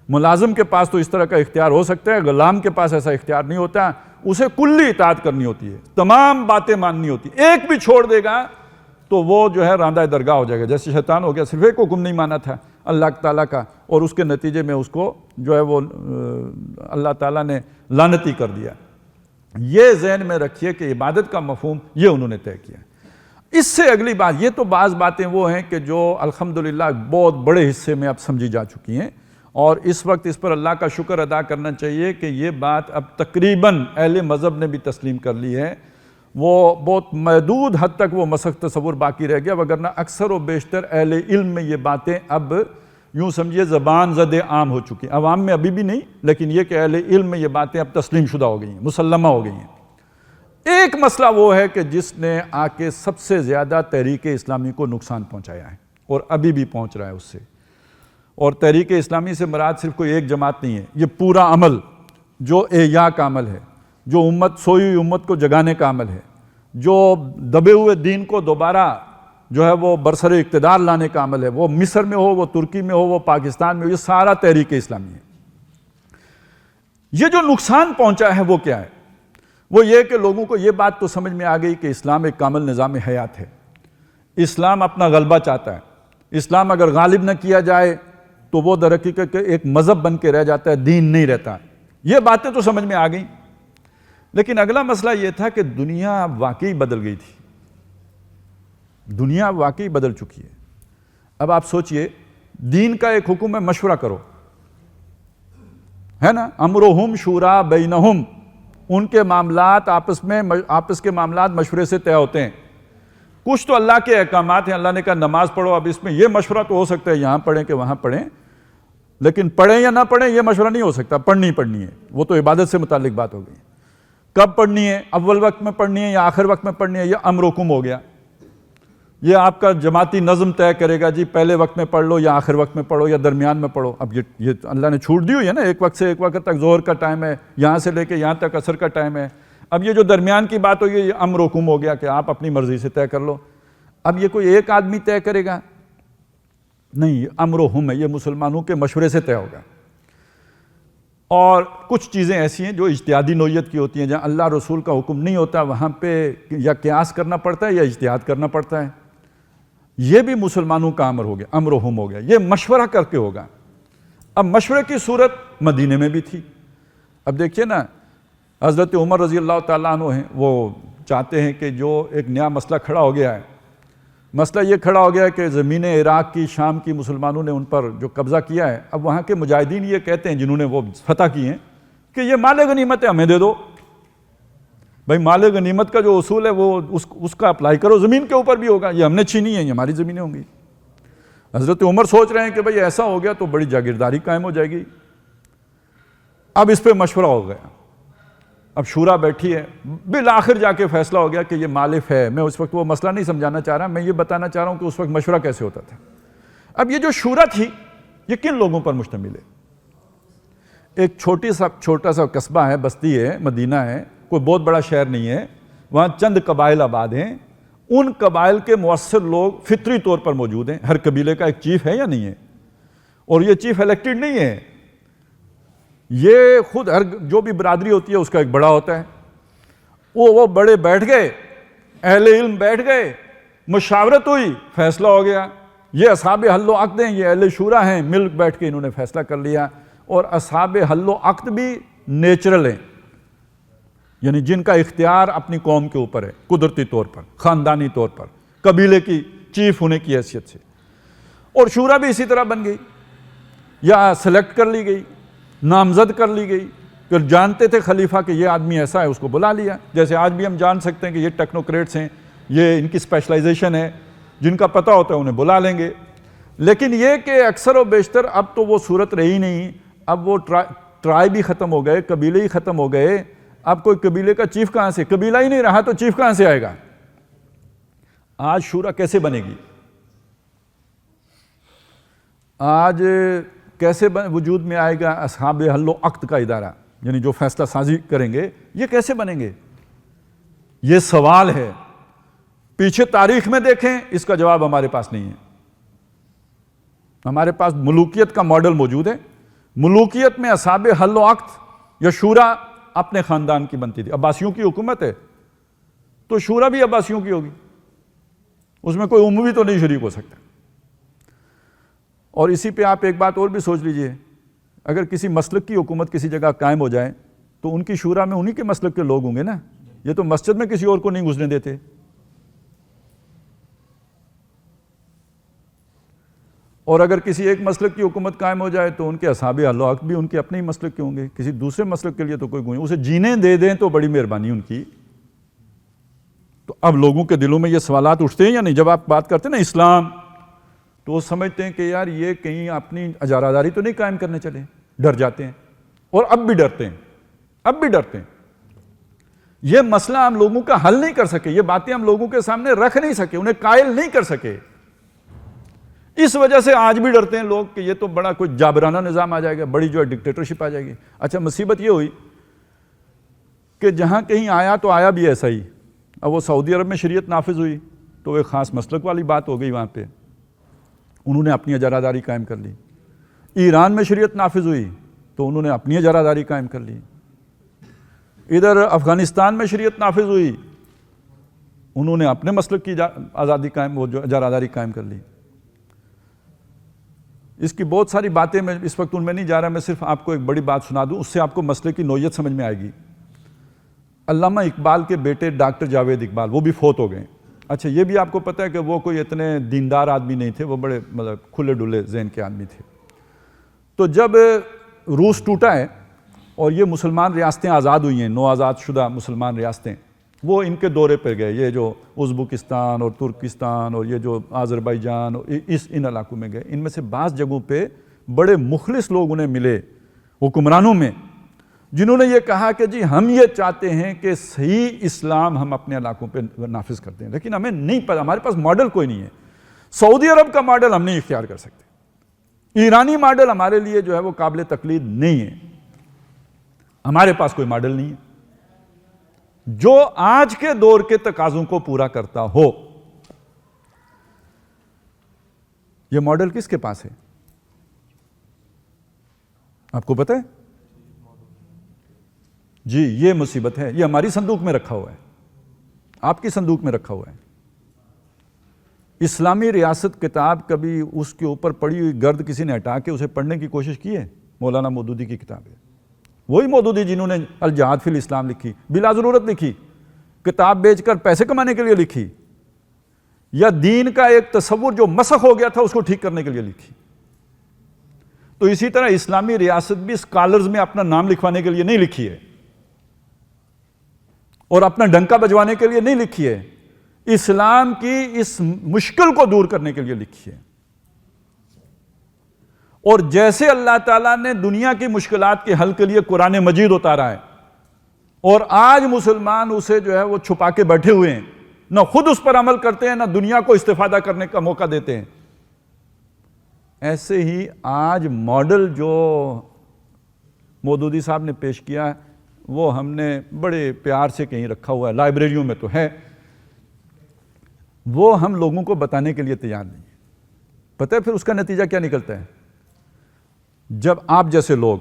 ملازم کے پاس تو اس طرح کا اختیار ہو سکتا ہے، غلام کے پاس ایسا اختیار نہیں ہوتا، اسے کلی اطاعت کرنی ہوتی ہے، تمام باتیں ماننی ہوتی ہیں۔ ایک بھی چھوڑ دے گا تو وہ جو ہے راندہ درگاہ ہو جائے گا، جیسے شیطان ہو گیا، صرف ایک حکم نہیں مانا تھا اللہ تعالیٰ کا، اور اس کے نتیجے میں اس کو جو ہے وہ اللہ تعالیٰ نے لعنتی کر دیا۔ یہ ذہن میں رکھیے کہ عبادت کا مفہوم یہ انہوں نے طے کیا۔ اس سے اگلی بات، یہ تو بعض باتیں وہ ہیں کہ جو الحمدللہ بہت بڑے حصے میں اب سمجھی جا چکی ہیں، اور اس وقت اس پر اللہ کا شکر ادا کرنا چاہیے کہ یہ بات اب تقریباً اہل مذہب نے بھی تسلیم کر لی ہے۔ وہ بہت محدود حد تک وہ مسخ تصور باقی رہ گیا، وگرنہ اکثر و بیشتر اہل علم میں یہ باتیں اب یوں سمجھیے زبان زد عام ہو چکی ہیں۔ عوام میں ابھی بھی نہیں، لیکن یہ کہ اہل علم میں یہ باتیں اب تسلیم شدہ ہو گئی ہیں، مسلمہ ہو گئی ہیں۔ ایک مسئلہ وہ ہے کہ جس نے آ کے سب سے زیادہ تحریک اسلامی کو نقصان پہنچایا ہے، اور ابھی بھی پہنچ رہا ہے اس سے۔ اور تحریک اسلامی سے مراد صرف کوئی ایک جماعت نہیں ہے، یہ پورا عمل جو احیاء کا عمل ہے، جو سوئی ہوئی امت کو جگانے کا عمل ہے، جو دبے ہوئے دین کو دوبارہ جو ہے وہ برسر اقتدار لانے کا عمل ہے، وہ مصر میں ہو، وہ ترکی میں ہو، وہ پاکستان میں ہو، یہ سارا تحریک اسلامی ہے۔ یہ جو نقصان پہنچا ہے وہ کیا ہے؟ وہ یہ کہ لوگوں کو یہ بات تو سمجھ میں آ گئی کہ اسلام ایک کامل نظام حیات ہے، اسلام اپنا غلبہ چاہتا ہے، اسلام اگر غالب نہ کیا جائے تو وہ در حقیقت ایک مذہب بن کے رہ جاتا ہے، دین نہیں رہتا۔ یہ باتیں تو سمجھ میں آ گئیں، لیکن اگلا مسئلہ یہ تھا کہ دنیا واقعی بدل گئی تھی، دنیا واقعی بدل چکی ہے۔ اب آپ سوچئے، دین کا ایک حکم ہے مشورہ کرو، ہے نا، امرہم شورا بینہم، ان کے معاملات آپس کے معاملات مشورے سے طے ہوتے ہیں۔ کچھ تو اللہ کے احکامات ہیں، اللہ نے کہا نماز پڑھو، اب اس میں یہ مشورہ تو ہو سکتا ہے یہاں پڑھیں کہ وہاں پڑھیں، لیکن پڑھیں یا نہ پڑھیں یہ مشورہ نہیں ہو سکتا، پڑھنی ہے، وہ تو عبادت سے متعلق بات ہو گئی۔ کب پڑھنی ہے، اول وقت میں پڑھنی ہے یا آخر وقت میں پڑھنی ہے، یہ امر حکم ہو گیا۔ یہ آپ کا جماعتی نظم طے کرے گا، جی پہلے وقت میں پڑھ لو یا آخر وقت میں پڑھو یا درمیان میں پڑھو۔ اب یہ اللہ نے چھوٹ دی ہوئی ہے نا، ایک وقت سے ایک وقت تک ظہر کا ٹائم ہے، یہاں سے لے کے یہاں تک عصر کا ٹائم ہے۔ اب یہ جو درمیان کی بات ہوئی ہے، یہ امر حکم ہو گیا کہ آپ اپنی مرضی سے طے کر لو۔ اب یہ کوئی ایک آدمی طے کرے گا نہیں، یہ امر حکم ہے، یہ مسلمانوں کے مشورے سے طے ہوگا۔ اور کچھ چیزیں ایسی ہیں جو اجتہادی نوعیت کی ہوتی ہیں، جہاں اللہ رسول کا حکم نہیں ہوتا وہاں پہ یا قیاس کرنا پڑتا ہے یا اجتہاد کرنا پڑتا ہے۔ یہ بھی مسلمانوں کا امر ہو گیا، امر حکم ہو گیا، یہ مشورہ کر کے ہوگا۔ اب مشورے کی صورت مدینے میں بھی تھی۔ اب دیکھیے نا، حضرت عمر رضی اللہ تعالیٰ عنہ ہیں، وہ چاہتے ہیں کہ جو ایک نیا مسئلہ کھڑا ہو گیا ہے، مسئلہ یہ کھڑا ہو گیا ہے کہ زمین عراق کی، شام کی مسلمانوں نے ان پر جو قبضہ کیا ہے، اب وہاں کے مجاہدین یہ کہتے ہیں جنہوں نے وہ فتح کی ہیں کہ یہ مال غنیمت ہے، ہمیں دے دو۔ بھائی مال غنیمت کا جو اصول ہے وہ اس کا اپلائی کرو، زمین کے اوپر بھی ہوگا، یہ ہم نے چھینی ہے، یہ ہماری زمینیں ہوں گی۔ حضرت عمر سوچ رہے ہیں کہ بھائی ایسا ہو گیا تو بڑی جاگیرداری قائم ہو جائے گی۔ اب اس پہ مشورہ ہو گیا، اب شورا بیٹھی ہے، بالآخر جا کے فیصلہ ہو گیا کہ یہ مالف ہے۔ میں اس وقت وہ مسئلہ نہیں سمجھانا چاہ رہا، میں یہ بتانا چاہ رہا ہوں کہ اس وقت مشورہ کیسے ہوتا تھا۔ اب یہ جو شورا تھی یہ کن لوگوں پر مشتمل ہے؟ ایک چھوٹا سا قصبہ ہے، بستی ہے، مدینہ ہے، کوئی بہت بڑا شہر نہیں ہے، وہاں چند قبائل آباد ہیں، ان قبائل کے مؤثر لوگ فطری طور پر موجود ہیں۔ ہر قبیلے کا ایک چیف ہے یا نہیں ہے؟ اور یہ چیف الیکٹڈ نہیں ہے، یہ خود ہر جو بھی برادری ہوتی ہے اس کا ایک بڑا ہوتا ہے۔ وہ بڑے بیٹھ گئے، اہل علم بیٹھ گئے، مشاورت ہوئی، فیصلہ ہو گیا۔ یہ اصحاب حل و عقد ہیں، یہ اہل شورا ہیں، مل بیٹھ کے انہوں نے فیصلہ کر لیا۔ اور اصحاب حل و عقد بھی نیچرل ہیں، یعنی جن کا اختیار اپنی قوم کے اوپر ہے، قدرتی طور پر، خاندانی طور پر، قبیلے کی چیف ہونے کی حیثیت سے۔ اور شورا بھی اسی طرح بن گئی، یا سلیکٹ کر لی گئی، نامزد کر لی گئی، پھر جانتے تھے خلیفہ کہ یہ آدمی ایسا ہے، اس کو بلا لیا۔ جیسے آج بھی ہم جان سکتے ہیں کہ یہ ٹیکنوکریٹس ہیں، یہ ان کی اسپیشلائزیشن ہے، جن کا پتہ ہوتا ہے انہیں بلا لیں گے. لیکن یہ کہ اکثر و بیشتر اب تو وہ صورت رہی نہیں. اب وہ ٹرائب ہی ختم ہو گئے, قبیلے ہی ختم ہو گئے. اب کوئی قبیلے کا چیف کہاں سے, قبیلہ ہی نہیں رہا تو چیف کہاں سے آئے گا؟ آج شورا کیسے بنے گی؟ آج کیسے وجود میں آئے گا اصحاب حل و عقد کا ادارہ, یعنی جو فیصلہ سازی کریں گے, یہ کیسے بنیں گے؟ یہ سوال ہے. پیچھے تاریخ میں دیکھیں, اس کا جواب ہمارے پاس نہیں ہے. ہمارے پاس ملوکیت کا ماڈل موجود ہے. ملوکیت میں اصحاب حل و عقد یا شورا اپنے خاندان کی بنتی تھی. عباسیوں کی حکومت ہے تو شورا بھی عباسیوں کی ہوگی, اس میں کوئی اموی تو نہیں شریک ہو سکتا. اور اسی پہ آپ ایک بات اور بھی سوچ لیجئے, اگر کسی مسلک کی حکومت کسی جگہ قائم ہو جائے تو ان کی شورا میں انہی کے مسلک کے لوگ ہوں گے نا. یہ تو مسجد میں کسی اور کو نہیں گھسنے دیتے. اور اگر کسی ایک مسلک کی حکومت قائم ہو جائے تو ان کے اصحاب حل و عقد بھی ان کے اپنے ہی مسلک کے ہوں گے. کسی دوسرے مسلک کے لیے تو کوئی گوئی, اسے جینے دے دیں تو بڑی مہربانی ان کی. تو اب لوگوں کے دلوں میں یہ سوالات اٹھتے ہیں یا نہیں؟ جب آپ بات کرتے ہیں نا اسلام, تو وہ سمجھتے ہیں کہ یار یہ کہیں اپنی اجاراداری تو نہیں قائم کرنے چلے. ڈر جاتے ہیں, اور اب بھی ڈرتے ہیں, اب بھی ڈرتے ہیں. یہ مسئلہ ہم لوگوں کا حل نہیں کر سکے, یہ باتیں ہم لوگوں کے سامنے رکھ نہیں سکے, انہیں قائل نہیں کر سکے. اس وجہ سے آج بھی ڈرتے ہیں لوگ کہ یہ تو بڑا کوئی جابرانہ نظام آ جائے گا, بڑی جو ہے ڈکٹیٹرشپ آ جائے گی. اچھا, مصیبت یہ ہوئی کہ جہاں کہیں آیا تو آیا بھی ایسا ہی. اب وہ سعودی عرب میں شریعت نافذ ہوئی تو ایک خاص مسلک والی بات ہو گئی وہاں پہ, انہوں نے اپنی اجاراداری قائم کر لی. ایران میں شریعت نافذ ہوئی تو انہوں نے اپنی اجاراداری قائم کر لی. ادھر افغانستان میں شریعت نافذ ہوئی, انہوں نے اپنے مسلک کی آزادی قائم, وہ جو اجاراداری قائم کر لی. اس کی بہت ساری باتیں میں اس وقت ان میں نہیں جا رہا, میں صرف آپ کو ایک بڑی بات سنا دوں, اس سے آپ کو مسئلے کی نوعیت سمجھ میں آئے گی. علامہ اقبال کے بیٹے ڈاکٹر جاوید اقبال, وہ بھی فوت ہو گئے. اچھا, یہ بھی آپ کو پتہ ہے کہ وہ کوئی اتنے دیندار آدمی نہیں تھے, وہ بڑے مطلب کھلے ڈلے ذہن کے آدمی تھے. تو جب روس ٹوٹا ہے اور یہ مسلمان ریاستیں آزاد ہوئی ہیں, نو آزاد شدہ مسلمان ریاستیں, وہ ان کے دورے پہ گئے. یہ جو ازبکستان اور ترکستان اور یہ جو آذربائیجان اور ان علاقوں میں گئے. ان میں سے بعض جگہوں پہ بڑے مخلص لوگ انہیں ملے حکمرانوں میں, جنہوں نے یہ کہا کہ جی ہم یہ چاہتے ہیں کہ صحیح اسلام ہم اپنے علاقوں پہ نافذ کرتے ہیں, لیکن ہمیں نہیں پتا, ہمارے پاس ماڈل کوئی نہیں ہے. سعودی عرب کا ماڈل ہم نہیں اختیار کر سکتے, ایرانی ماڈل ہمارے لیے جو ہے وہ قابل تقلید نہیں ہے. ہمارے پاس کوئی ماڈل نہیں ہے جو آج کے دور کے تقاضوں کو پورا کرتا ہو. یہ ماڈل کس کے پاس ہے آپ کو پتہ ہے؟ جی, یہ مصیبت ہے. یہ ہماری صندوق میں رکھا ہوا ہے, آپ کی صندوق میں رکھا ہوا ہے. اسلامی ریاست کتاب کبھی اس کے اوپر پڑی ہوئی گرد کسی نے ہٹا کے اسے پڑھنے کی کوشش کی ہے؟ مولانا مودودی کی کتاب ہے. وہی مودودی جنہوں نے الجہاد فی الاسلام لکھی, بلا ضرورت لکھی, کتاب بیچ کر پیسے کمانے کے لیے لکھی, یا دین کا ایک تصور جو مسخ ہو گیا تھا اس کو ٹھیک کرنے کے لیے لکھی. تو اسی طرح اسلامی ریاست بھی اسکالرز میں اپنا نام لکھوانے کے لیے نہیں لکھی ہے اور اپنا ڈنکا بجوانے کے لیے نہیں لکھی ہے, اسلام کی اس مشکل کو دور کرنے کے لیے لکھی ہے. اور جیسے اللہ تعالیٰ نے دنیا کی مشکلات کے حل کے لیے قرآن مجید اتارا ہے, اور آج مسلمان اسے جو ہے وہ چھپا کے بیٹھے ہوئے ہیں, نہ خود اس پر عمل کرتے ہیں, نہ دنیا کو استفادہ کرنے کا موقع دیتے ہیں, ایسے ہی آج ماڈل جو مودودی صاحب نے پیش کیا ہے وہ ہم نے بڑے پیار سے کہیں رکھا ہوا ہے, لائبریریوں میں تو ہے, وہ ہم لوگوں کو بتانے کے لیے تیار نہیں. پتہ ہے پھر اس کا نتیجہ کیا نکلتا ہے؟ جب آپ جیسے لوگ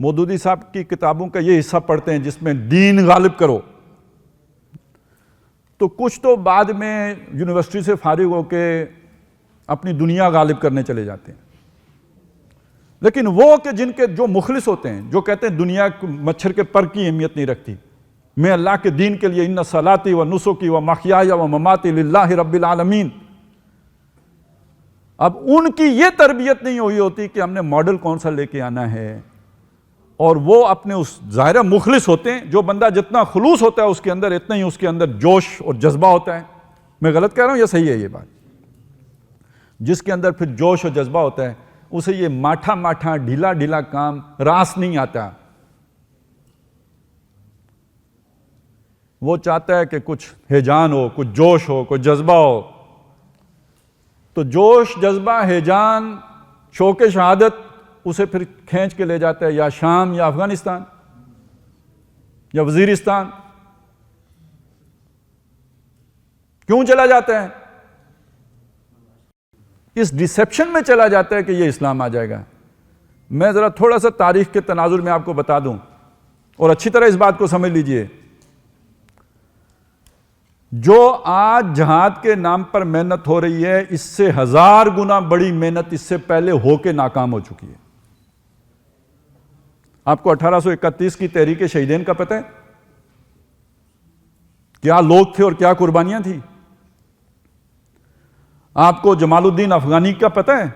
مودودی صاحب کی کتابوں کا یہ حصہ پڑھتے ہیں جس میں دین غالب کرو, تو کچھ تو بعد میں یونیورسٹی سے فارغ ہو کے اپنی دنیا غالب کرنے چلے جاتے ہیں. لیکن وہ کہ جن کے جو مخلص ہوتے ہیں, جو کہتے ہیں دنیا مچھر کے پر کی اہمیت نہیں رکھتی, میں اللہ کے دین کے لیے ان صلاتی و نسکی و محیای و مماتی للہ رب العالمین, اب ان کی یہ تربیت نہیں ہوئی ہوتی کہ ہم نے ماڈل کون سا لے کے آنا ہے, اور وہ اپنے اس ظاہرہ مخلص ہوتے ہیں. جو بندہ جتنا خلوص ہوتا ہے اس کے اندر اتنا ہی اس کے اندر جوش اور جذبہ ہوتا ہے, میں غلط کہہ رہا ہوں یا صحیح ہے یہ بات؟ جس کے اندر پھر جوش و جذبہ ہوتا ہے اسے یہ ماٹھا ماٹھا ڈھیلا ڈھیلا کام راس نہیں آتا. وہ چاہتا ہے کہ کچھ ہیجان ہو، کچھ جوش ہو، کچھ جذبہ ہو. تو جوش، جذبہ، ہیجان، شوق شہادت اسے پھر کھینچ کے لے جاتا ہے یا شام یا افغانستان یا وزیرستان. کیوں چلا جاتا ہے؟ اس ڈسیپشن میں چلا جاتا ہے کہ یہ اسلام آ جائے گا. میں ذرا تھوڑا سا تاریخ کے تناظر میں آپ کو بتا دوں اور اچھی طرح اس بات کو سمجھ لیجئے. جو آج جہاد کے نام پر محنت ہو رہی ہے اس سے 1000 گنا بڑی محنت اس سے پہلے ہو کے ناکام ہو چکی ہے. آپ کو 1831 کی تحریک شہیدین کا پتہ ہے؟ کیا لوگ تھے اور کیا قربانیاں تھیں؟ آپ کو جمال الدین افغانی کا پتہ ہے؟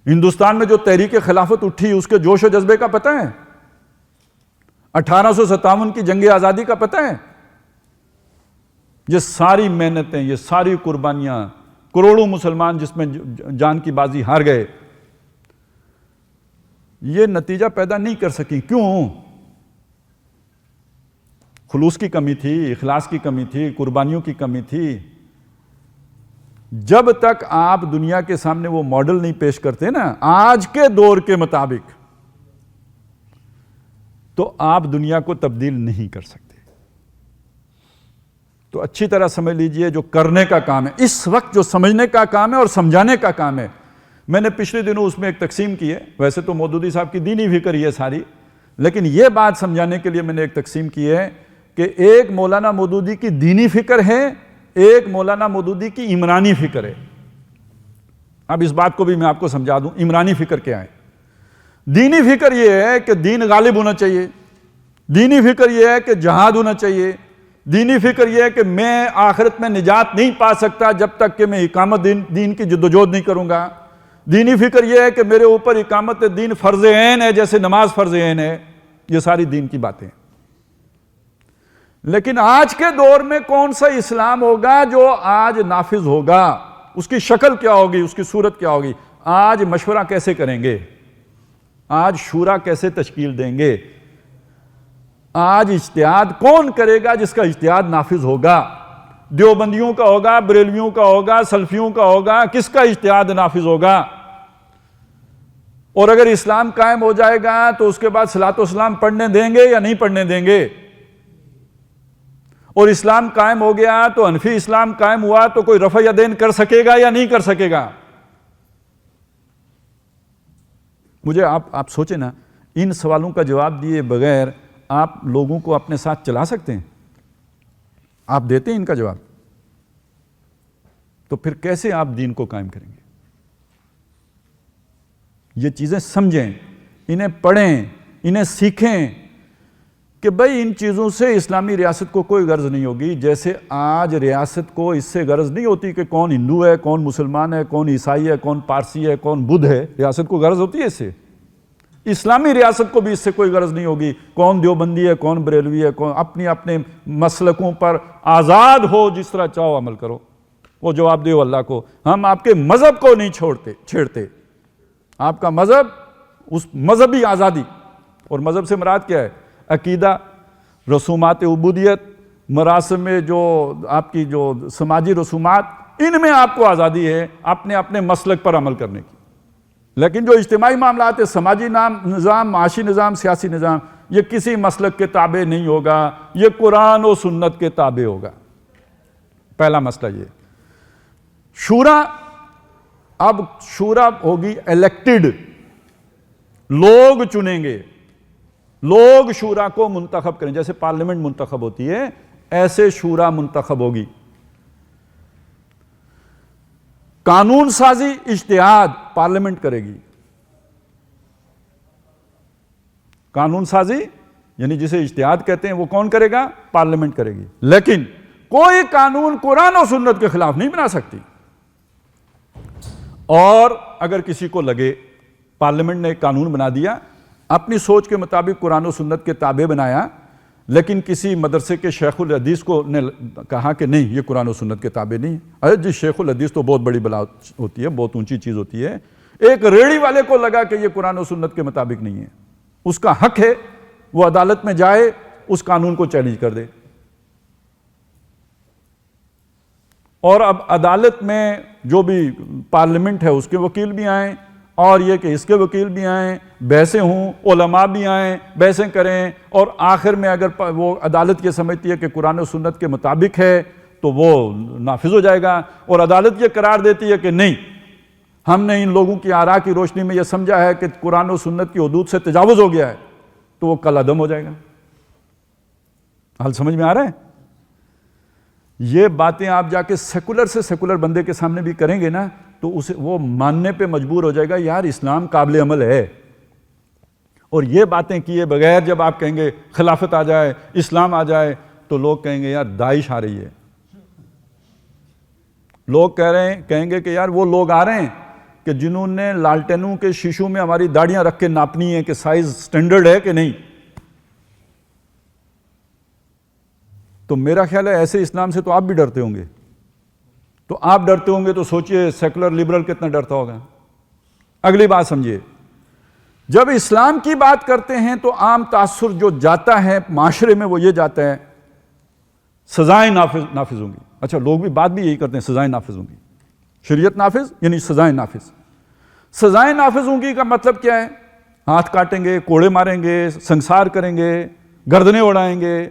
ہندوستان میں جو تحریک خلافت اٹھی اس کے جوش و جذبے کا پتہ ہے؟ 1857 کی جنگ آزادی کا پتہ ہے؟ یہ ساری محنتیں، یہ ساری قربانیاں، کروڑوں مسلمان جس میں جان کی بازی ہار گئے، یہ نتیجہ پیدا نہیں کر سکی. کیوں؟ خلوص کی کمی تھی، اخلاص کی کمی تھی، قربانیوں کی کمی تھی. جب تک آپ دنیا کے سامنے وہ ماڈل نہیں پیش کرتے نا آج کے دور کے مطابق، تو آپ دنیا کو تبدیل نہیں کر سکتے. تو اچھی طرح سمجھ لیجئے جو کرنے کا کام ہے اس وقت، جو سمجھنے کا کام ہے اور سمجھانے کا کام ہے. میں نے پچھلے دنوں اس میں ایک تقسیم کی ہے، ویسے تو مودودی صاحب کی دینی فکر ہی ہے ساری، لیکن یہ بات سمجھانے کے لیے میں نے ایک تقسیم کی ہے کہ ایک مولانا مودودی کی دینی فکر ہے، ایک مولانا مودودی کی عمرانی فکر ہے. اب اس بات کو بھی میں آپ کو سمجھا دوں. عمرانی فکر کیا ہے؟ دینی فکر یہ ہے کہ دین غالب ہونا چاہیے. دینی فکر یہ ہے کہ جہاد ہونا چاہیے. دینی فکر یہ ہے کہ میں آخرت میں نجات نہیں پا سکتا جب تک کہ میں اقامت دین کی جدوجہد نہیں کروں گا. دینی فکر یہ ہے کہ میرے اوپر اقامت دین فرض عین ہے جیسے نماز فرض عین ہے. یہ ساری دین کی باتیں. لیکن آج کے دور میں کون سا اسلام ہوگا جو آج نافذ ہوگا؟ اس کی شکل کیا ہوگی؟ اس کی صورت کیا ہوگی؟ آج مشورہ کیسے کریں گے؟ آج شورا کیسے تشکیل دیں گے؟ آج اجتہاد کون کرے گا جس کا اجتہاد نافذ ہوگا؟ دیوبندیوں کا ہوگا، بریلویوں کا ہوگا، سلفیوں کا ہوگا؟ کس کا اجتہاد نافذ ہوگا؟ اور اگر اسلام قائم ہو جائے گا تو اس کے بعد صلاۃ و سلام پڑھنے دیں گے یا نہیں پڑھنے دیں گے؟ اور اسلام قائم ہو گیا تو حنفی اسلام قائم ہوا تو کوئی رفع یدین کر سکے گا یا نہیں کر سکے گا؟ مجھے آپ سوچیں نا، ان سوالوں کا جواب دیے بغیر آپ لوگوں کو اپنے ساتھ چلا سکتے ہیں؟ آپ دیتے ہیں ان کا جواب؟ تو پھر کیسے آپ دین کو قائم کریں گے؟ یہ چیزیں سمجھیں، انہیں پڑھیں، انہیں سیکھیں کہ بھئی ان چیزوں سے اسلامی ریاست کو کوئی غرض نہیں ہوگی. جیسے آج ریاست کو اس سے غرض نہیں ہوتی کہ کون ہندو ہے، کون مسلمان ہے، کون عیسائی ہے، کون پارسی ہے، کون بدھ ہے. ریاست کو غرض ہوتی ہے اس سے. اسلامی ریاست کو بھی اس سے کوئی غرض نہیں ہوگی کون دیوبندی ہے، کون بریلوی ہے، کون اپنے مسلکوں پر آزاد ہو، جس طرح چاہو عمل کرو. وہ جواب دیو اللہ کو. ہم آپ کے مذہب کو نہیں چھیڑتے. آپ کا مذہب، اس مذہبی آزادی. اور مذہب سے مراد کیا ہے؟ عقیدہ، رسومات عبودیت، مراسم میں جو آپ کی جو سماجی رسومات، ان میں آپ کو آزادی ہے اپنے مسلک پر عمل کرنے کی. لیکن جو اجتماعی معاملات ہے، سماجی نظام، معاشی نظام، سیاسی نظام، یہ کسی مسلک کے تابع نہیں ہوگا، یہ قرآن و سنت کے تابع ہوگا. پہلا مسئلہ یہ. شورا، اب شورا ہوگی الیکٹڈ، لوگ چنیں گے. لوگ شورا کو منتخب کریں. جیسے پارلیمنٹ منتخب ہوتی ہے ایسے شورا منتخب ہوگی. قانون سازی، اجتہاد پارلیمنٹ کرے گی. قانون سازی یعنی جسے اجتہاد کہتے ہیں وہ کون کرے گا؟ پارلیمنٹ کرے گی. لیکن کوئی قانون قرآن و سنت کے خلاف نہیں بنا سکتی. اور اگر کسی کو لگے پارلیمنٹ نے ایک قانون بنا دیا، اپنی سوچ کے مطابق قرآن و سنت کے تابع بنایا، لیکن کسی مدرسے کے شیخ الحدیث کو نے کہا کہ نہیں یہ قرآن و سنت کے تابع نہیں ہے. ارے جی شیخ الحدیث تو بہت بڑی بلا ہوتی ہے, بہت اونچی چیز ہوتی ہے. ایک ریڑھی والے کو لگا کہ یہ قرآن و سنت کے مطابق نہیں ہے, اس کا حق ہے وہ عدالت میں جائے, اس قانون کو چیلنج کر دے. اور اب عدالت میں جو بھی پارلیمنٹ ہے اس کے وکیل بھی آئیں, اور یہ کہ اس کے وکیل بھی آئیں, بحثیں ہوں, علماء بھی آئیں, بحثیں کریں, اور آخر میں اگر وہ عدالت یہ سمجھتی ہے کہ قرآن و سنت کے مطابق ہے تو وہ نافذ ہو جائے گا, اور عدالت یہ قرار دیتی ہے کہ نہیں, ہم نے ان لوگوں کی آراء کی روشنی میں یہ سمجھا ہے کہ قرآن و سنت کی حدود سے تجاوز ہو گیا ہے, تو وہ کل عدم ہو جائے گا. حال سمجھ میں آ رہا ہے؟ یہ باتیں آپ جا کے سیکولر سے سیکولر بندے کے سامنے بھی کریں گے نا تو اسے وہ ماننے پہ مجبور ہو جائے گا یار اسلام قابل عمل ہے. اور یہ باتیں کیے بغیر جب آپ کہیں گے خلافت آ جائے, اسلام آ جائے, تو لوگ کہیں گے یار داعش آ رہی ہے. لوگ کہیں گے کہ یار وہ لوگ آ رہے ہیں کہ جنہوں نے لالٹینوں کے شیشوں میں ہماری داڑیاں رکھ کے ناپنی ہے کہ سائز سٹینڈرڈ ہے کہ نہیں. تو میرا خیال ہے ایسے اسلام سے تو آپ بھی ڈرتے ہوں گے. تو آپ ڈرتے ہوں گے تو سوچئے سیکولر لبرل کتنا ڈرتا ہوگا. اگلی بات سمجھیے, جب اسلام کی بات کرتے ہیں تو عام تاثر جو جاتا ہے معاشرے میں وہ یہ جاتا ہے سزائیں نافذ ہوں گی. اچھا لوگ بھی بات بھی یہی کرتے ہیں سزائیں نافذ ہوں گی. شریعت نافذ یعنی سزائیں نافذ. سزائیں نافذ ہوں گی کا مطلب کیا ہے؟ ہاتھ کاٹیں گے, کوڑے ماریں گے, سنسار کریں گے, گردنیں اڑائیں گے.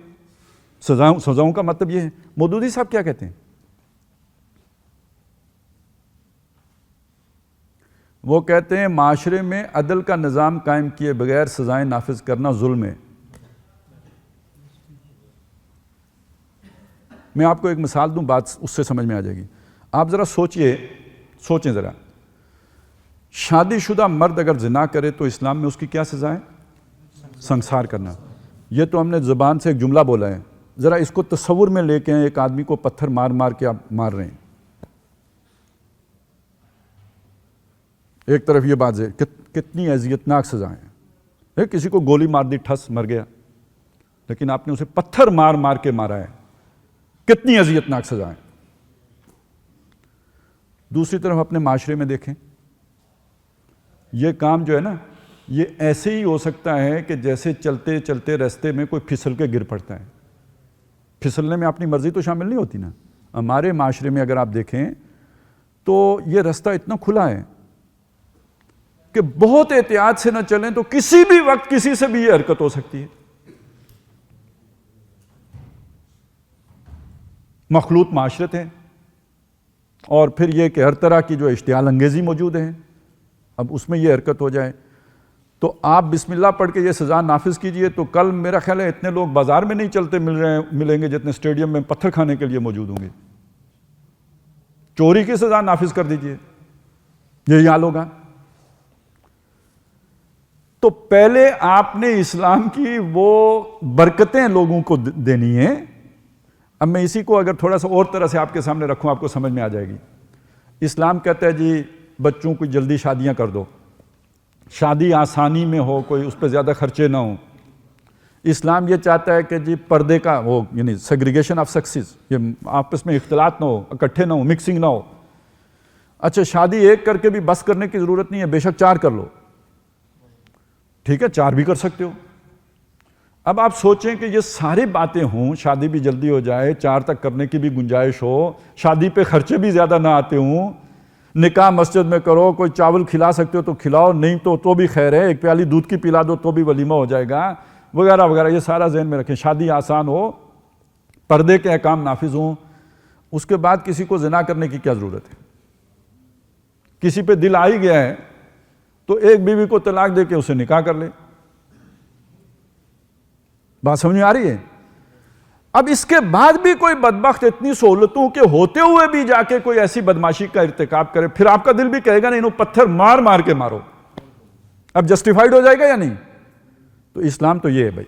سزاؤں کا مطلب یہ ہے. مودودی صاحب کیا کہتے ہیں؟ وہ کہتے ہیں معاشرے میں عدل کا نظام قائم کیے بغیر سزائیں نافذ کرنا ظلم ہے. میں آپ کو ایک مثال دوں, بات اس سے سمجھ میں آ جائے گی. آپ ذرا سوچیں ذرا, شادی شدہ مرد اگر زنا کرے تو اسلام میں اس کی کیا سزا ہے؟ سنسار کرنا. یہ تو ہم نے زبان سے ایک جملہ بولا ہے. ذرا اس کو تصور میں لے کے ایک آدمی کو پتھر مار مار کے آپ مار رہے ہیں. ایک طرف یہ بات ہے کتنی اذیتناک سزائیں ہیں. کسی کو گولی مار دی, ٹھس مر گیا, لیکن آپ نے اسے پتھر مار مار کے مارا ہے. کتنی اذیتناک سزائیں. دوسری طرف اپنے معاشرے میں دیکھیں, یہ کام جو ہے نا یہ ایسے ہی ہو سکتا ہے کہ جیسے چلتے چلتے راستے میں کوئی پھسل کے گر پڑتا ہے. پھسلنے میں اپنی مرضی تو شامل نہیں ہوتی نا. ہمارے معاشرے میں اگر آپ دیکھیں تو یہ راستہ اتنا کھلا ہے کہ بہت احتیاط سے نہ چلیں تو کسی بھی وقت کسی سے بھی یہ حرکت ہو سکتی ہے. مخلوط معاشرت ہے, اور پھر یہ کہ ہر طرح کی جو اشتعال انگیزی موجود ہے. اب اس میں یہ حرکت ہو جائے تو آپ بسم اللہ پڑھ کے یہ سزا نافذ کیجئے تو کل میرا خیال ہے اتنے لوگ بازار میں نہیں چلتے ملیں گے جتنے اسٹیڈیم میں پتھر کھانے کے لیے موجود ہوں گے. چوری کی سزا نافذ کر دیجئے, یہی حال ہوگا. تو پہلے آپ نے اسلام کی وہ برکتیں لوگوں کو دینی ہیں. اب میں اسی کو اگر تھوڑا سا اور طرح سے آپ کے سامنے رکھوں آپ کو سمجھ میں آ جائے گی. اسلام کہتا ہے جی بچوں کو جلدی شادیاں کر دو, شادی آسانی میں ہو, کوئی اس پہ زیادہ خرچے نہ ہوں. اسلام یہ چاہتا ہے کہ جی پردے کا ہو, یعنی سیگریگیشن آف سیکسز, یہ آپس میں اختلاط نہ ہو, اکٹھے نہ ہو, مکسنگ نہ ہو. اچھا شادی ایک کر کے بھی بس کرنے کی ضرورت نہیں ہے, بے شک 4 کر لو, ٹھیک ہے 4 بھی کر سکتے ہو. اب آپ سوچیں کہ یہ ساری باتیں ہوں, شادی بھی جلدی ہو جائے, 4 تک کرنے کی بھی گنجائش ہو, شادی پہ خرچے بھی زیادہ نہ آتے ہوں, نکاح مسجد میں کرو, کوئی چاول کھلا سکتے ہو تو کھلاؤ, نہیں تو بھی خیر ہے, ایک پیالی دودھ کی پلا دو تو بھی ولیمہ ہو جائے گا, وغیرہ وغیرہ. یہ سارا ذہن میں رکھیں. شادی آسان ہو, پردے کے احکام نافذ ہوں. اس کے بعد کسی کو زنا کرنے کی کیا ضرورت ہے؟ کسی پہ دل آ ہی گیا ہے تو ایک بیوی کو طلاق دے کے اسے نکاح کر لے. بات سمجھ میں آ رہی ہے؟ اب اس کے بعد بھی کوئی بدبخت اتنی سہولتوں کے ہوتے ہوئے بھی جا کے کوئی ایسی بدماشی کا ارتکاب کرے, پھر آپ کا دل بھی کہے گا نہیں انہوں پتھر مار مار کے مارو. اب جسٹیفائیڈ ہو جائے گا یا نہیں؟ تو اسلام تو یہ ہے بھائی.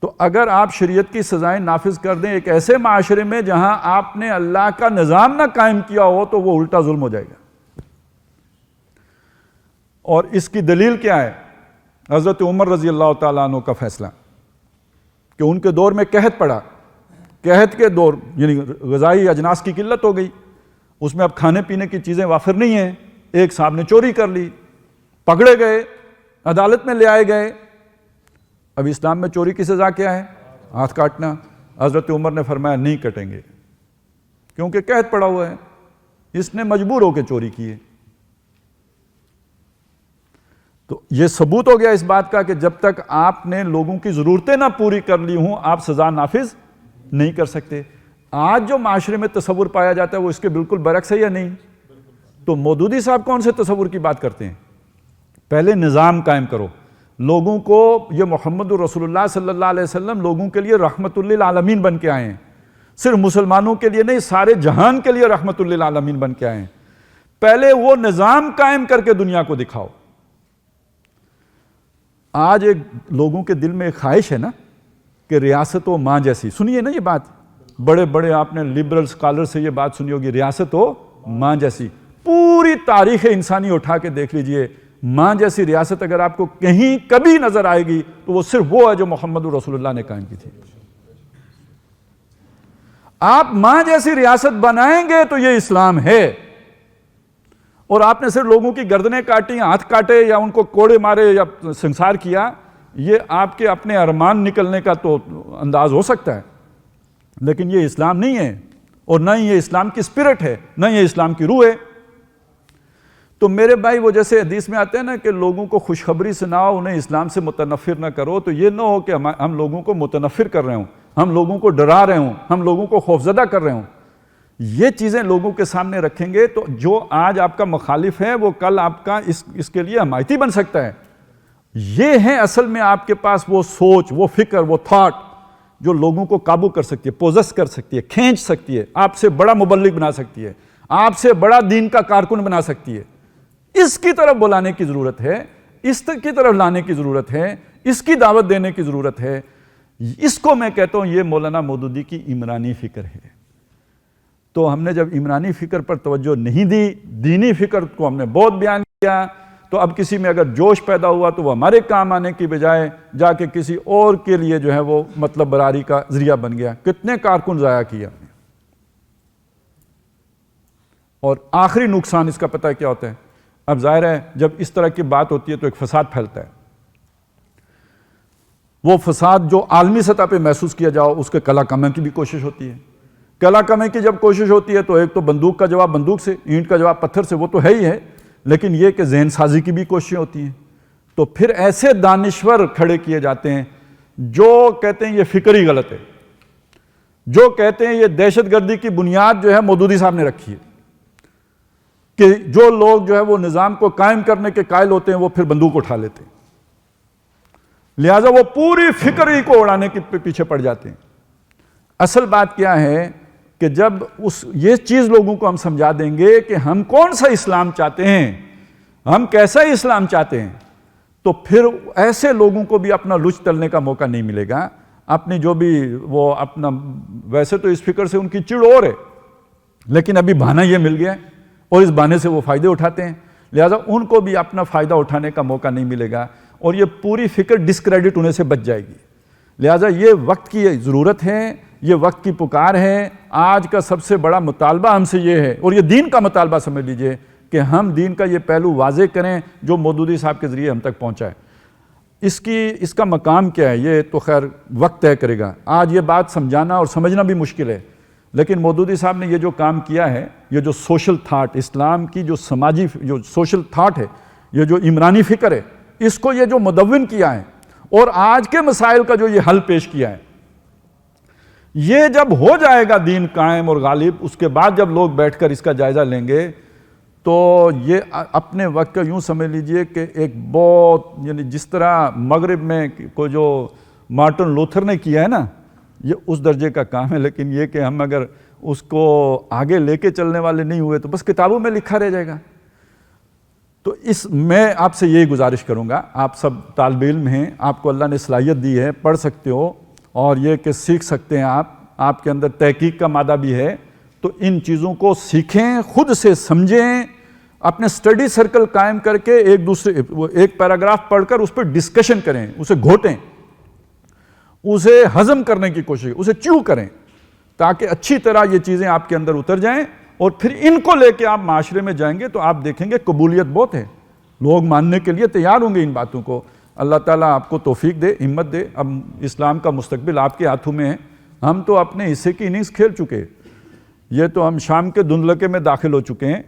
تو اگر آپ شریعت کی سزائیں نافذ کر دیں ایک ایسے معاشرے میں جہاں آپ نے اللہ کا نظام نہ قائم کیا ہو تو وہ الٹا ظلم ہو جائے گا. اور اس کی دلیل کیا ہے؟ حضرت عمر رضی اللہ تعالیٰ عنہ کا فیصلہ. کہ ان کے دور میں قحط پڑا، قحط کے دور یعنی غذائی اجناس کی قلت ہو گئی، اس میں اب کھانے پینے کی چیزیں وافر نہیں ہیں، ایک صاحب نے چوری کر لی، پکڑے گئے، عدالت میں لے آئے گئے۔ اب اسلام میں چوری کی سزا کیا ہے؟ ہاتھ کاٹنا۔ حضرت عمر نے فرمایا نہیں کٹیں گے، کیونکہ قحط پڑا ہوا ہے، اس نے مجبور ہو کے چوری کی ہے۔ تو یہ ثبوت ہو گیا اس بات کا کہ جب تک آپ نے لوگوں کی ضرورتیں نہ پوری کر لی ہوں آپ سزا نافذ نہیں کر سکتے۔ آج جو معاشرے میں تصور پایا جاتا ہے وہ اس کے بالکل برعکس ہے یا نہیں؟ تو مودودی صاحب کون سے تصور کی بات کرتے ہیں؟ پہلے نظام قائم کرو، لوگوں کو یہ محمد رسول اللہ صلی اللہ علیہ وسلم لوگوں کے لیے رحمت للعالمین بن کے آئے ہیں، صرف مسلمانوں کے لیے نہیں سارے جہان کے لیے رحمت للعالمین بن کے آئے ہیں۔ پہلے وہ نظام قائم کر کے دنیا کو دکھاؤ۔ آج ایک لوگوں کے دل میں ایک خواہش ہے نا کہ ریاست ہو ماں جیسی، سنیے نا یہ بات، بڑے بڑے آپ نے لبرل اسکالر سے یہ بات سنی ہوگی، ریاست ہو ماں جیسی۔ پوری تاریخ انسانی اٹھا کے دیکھ لیجئے، ماں جیسی ریاست اگر آپ کو کہیں کبھی نظر آئے گی تو وہ صرف وہ ہے جو محمد رسول اللہ نے قائم کی تھی۔ آپ ماں جیسی ریاست بنائیں گے تو یہ اسلام ہے، اور آپ نے صرف لوگوں کی گردنیں کاٹی، ہاتھ کاٹے یا ان کو کوڑے مارے یا سنسار کیا، یہ آپ کے اپنے ارمان نکلنے کا تو انداز ہو سکتا ہے، لیکن یہ اسلام نہیں ہے، اور نہ ہی یہ اسلام کی اسپرٹ ہے، نہ یہ اسلام کی روح ہے۔ تو میرے بھائی وہ جیسے حدیث میں آتے ہیں نا کہ لوگوں کو خوشخبری سناؤ، انہیں اسلام سے متنفر نہ کرو، تو یہ نہ ہو کہ ہم لوگوں کو متنفر کر رہے ہوں، ہم لوگوں کو ڈرا رہے ہوں، ہم لوگوں کو خوفزدہ کر رہے ہوں۔ یہ چیزیں لوگوں کے سامنے رکھیں گے تو جو آج آپ کا مخالف ہے وہ کل آپ کا اس کے لیے حمایتی بن سکتا ہے۔ یہ ہے اصل میں آپ کے پاس وہ سوچ، وہ فکر، وہ تھاٹ جو لوگوں کو قابو کر سکتی ہے، پوزس کر سکتی ہے، کھینچ سکتی ہے، آپ سے بڑا مبلغ بنا سکتی ہے، آپ سے بڑا دین کا کارکن بنا سکتی ہے۔ اس کی طرف بلانے کی ضرورت ہے، اس کی طرف لانے کی ضرورت ہے، اس کی دعوت دینے کی ضرورت ہے۔ اس کو میں کہتا ہوں یہ مولانا مودودی کی عمرانی فکر ہے۔ تو ہم نے جب عمرانی فکر پر توجہ نہیں دی، دینی فکر کو ہم نے بہت بیان کیا، تو اب کسی میں اگر جوش پیدا ہوا تو وہ ہمارے کام آنے کی بجائے جا کے کسی اور کے لیے جو ہے وہ مطلب براری کا ذریعہ بن گیا۔ کتنے کارکن ضائع کیا۔ اور آخری نقصان اس کا پتہ کیا ہوتا ہے؟ اب ظاہر ہے جب اس طرح کی بات ہوتی ہے تو ایک فساد پھیلتا ہے، وہ فساد جو عالمی سطح پہ محسوس کیا جاؤ اس کے کلا کمی کی بھی کوشش ہوتی ہے۔ کلا کمی کی جب کوشش ہوتی ہے تو ایک تو بندوق کا جواب بندوق سے، اینٹ کا جواب پتھر سے، وہ تو ہے ہی ہے، لیکن یہ کہ ذہن سازی کی بھی کوششیں ہوتی ہیں۔ تو پھر ایسے دانشور کھڑے کیے جاتے ہیں جو کہتے ہیں یہ فکر ہی غلط ہے، جو کہتے ہیں یہ دہشت گردی کی بنیاد جو ہے مودودی صاحب نے رکھی ہے، کہ جو لوگ جو ہے وہ نظام کو قائم کرنے کے قائل ہوتے ہیں وہ پھر بندوق اٹھا لیتے ہیں، لہٰذا وہ پوری فکر ہی کو اڑانے کے پیچھے پڑ جاتے ہیں۔ اصل بات کیا ہے کہ جب یہ چیز لوگوں کو ہم سمجھا دیں گے کہ ہم کون سا اسلام چاہتے ہیں، ہم کیسا اسلام چاہتے ہیں، تو پھر ایسے لوگوں کو بھی اپنا لچ تلنے کا موقع نہیں ملے گا۔ اپنی جو بھی وہ اپنا، ویسے تو اس فکر سے ان کی چڑ اور ہے، لیکن ابھی بہانہ یہ مل گیا ہے اور اس بہانے سے وہ فائدے اٹھاتے ہیں، لہٰذا ان کو بھی اپنا فائدہ اٹھانے کا موقع نہیں ملے گا اور یہ پوری فکر ڈسکریڈٹ ہونے سے بچ جائے گی۔ لہٰذا یہ وقت کی ضرورت ہے، یہ وقت کی پکار ہے۔ آج کا سب سے بڑا مطالبہ ہم سے یہ ہے، اور یہ دین کا مطالبہ سمجھ لیجئے، کہ ہم دین کا یہ پہلو واضح کریں جو مودودی صاحب کے ذریعے ہم تک پہنچا ہے۔ اس کا مقام کیا ہے یہ تو خیر وقت طے کرے گا۔ آج یہ بات سمجھانا اور سمجھنا بھی مشکل ہے، لیکن مودودی صاحب نے یہ جو کام کیا ہے، یہ جو سوشل تھاٹ، اسلام کی جو سماجی جو سوشل تھاٹ ہے، یہ جو عمرانی فکر ہے، اس کو یہ جو مدون کیا ہے اور آج کے مسائل کا جو یہ حل پیش کیا ہے، یہ جب ہو جائے گا دین قائم اور غالب، اس کے بعد جب لوگ بیٹھ کر اس کا جائزہ لیں گے تو یہ اپنے وقت کا یوں سمجھ لیجئے کہ ایک بہت، یعنی جس طرح مغرب میں کو جو مارٹن لوتھر نے کیا ہے نا، یہ اس درجے کا کام ہے، لیکن یہ کہ ہم اگر اس کو آگے لے کے چلنے والے نہیں ہوئے تو بس کتابوں میں لکھا رہ جائے گا۔ تو میں آپ سے یہی گزارش کروں گا، آپ سب طالب علم ہیں، آپ کو اللہ نے صلاحیت دی ہے، پڑھ سکتے ہو، اور یہ کہ سیکھ سکتے ہیں، آپ کے اندر تحقیق کا مادہ بھی ہے، تو ان چیزوں کو سیکھیں، خود سے سمجھیں، اپنے سٹڈی سرکل قائم کر کے ایک پیراگراف پڑھ کر اس پہ ڈسکشن کریں، اسے گھوٹیں، اسے ہضم کرنے کی کوشش، اسے چیو کریں تاکہ اچھی طرح یہ چیزیں آپ کے اندر اتر جائیں، اور پھر ان کو لے کے آپ معاشرے میں جائیں گے تو آپ دیکھیں گے قبولیت بہت ہے، لوگ ماننے کے لیے تیار ہوں گے ان باتوں کو۔ اللہ تعالیٰ آپ کو توفیق دے، ہمت دے۔ اب اسلام کا مستقبل آپ کے ہاتھوں میں ہے، ہم تو اپنے حصے کی اننگز کھیل چکے، یہ تو ہم شام کے دھندلکے میں داخل ہو چکے ہیں،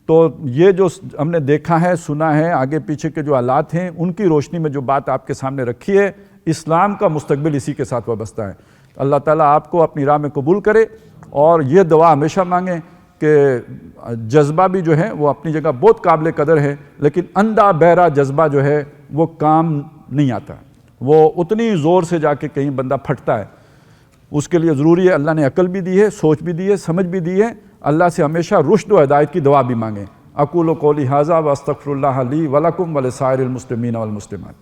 تو یہ جو ہم نے دیکھا ہے، سنا ہے، آگے پیچھے کے جو حالات ہیں ان کی روشنی میں جو بات آپ کے سامنے رکھی ہے، اسلام کا مستقبل اسی کے ساتھ وابستہ ہے۔ اللہ تعالیٰ آپ کو اپنی راہ میں قبول کرے، اور یہ دعا ہمیشہ مانگیں کہ جذبہ بھی جو ہے وہ اپنی جگہ بہت قابل قدر ہے، لیکن اندھا بہرا جذبہ جو ہے وہ کام نہیں آتا، وہ اتنی زور سے جا کے کہیں بندہ پھٹتا ہے۔ اس کے لیے ضروری ہے، اللہ نے عقل بھی دی ہے، سوچ بھی دی ہے، سمجھ بھی دی ہے۔ اللہ سے ہمیشہ رشد و ہدایت کی دعا بھی مانگیں۔ اقول قولی ھذا واستغفر اللہ لی ولکم ولسائر المسلمین والمسلمات۔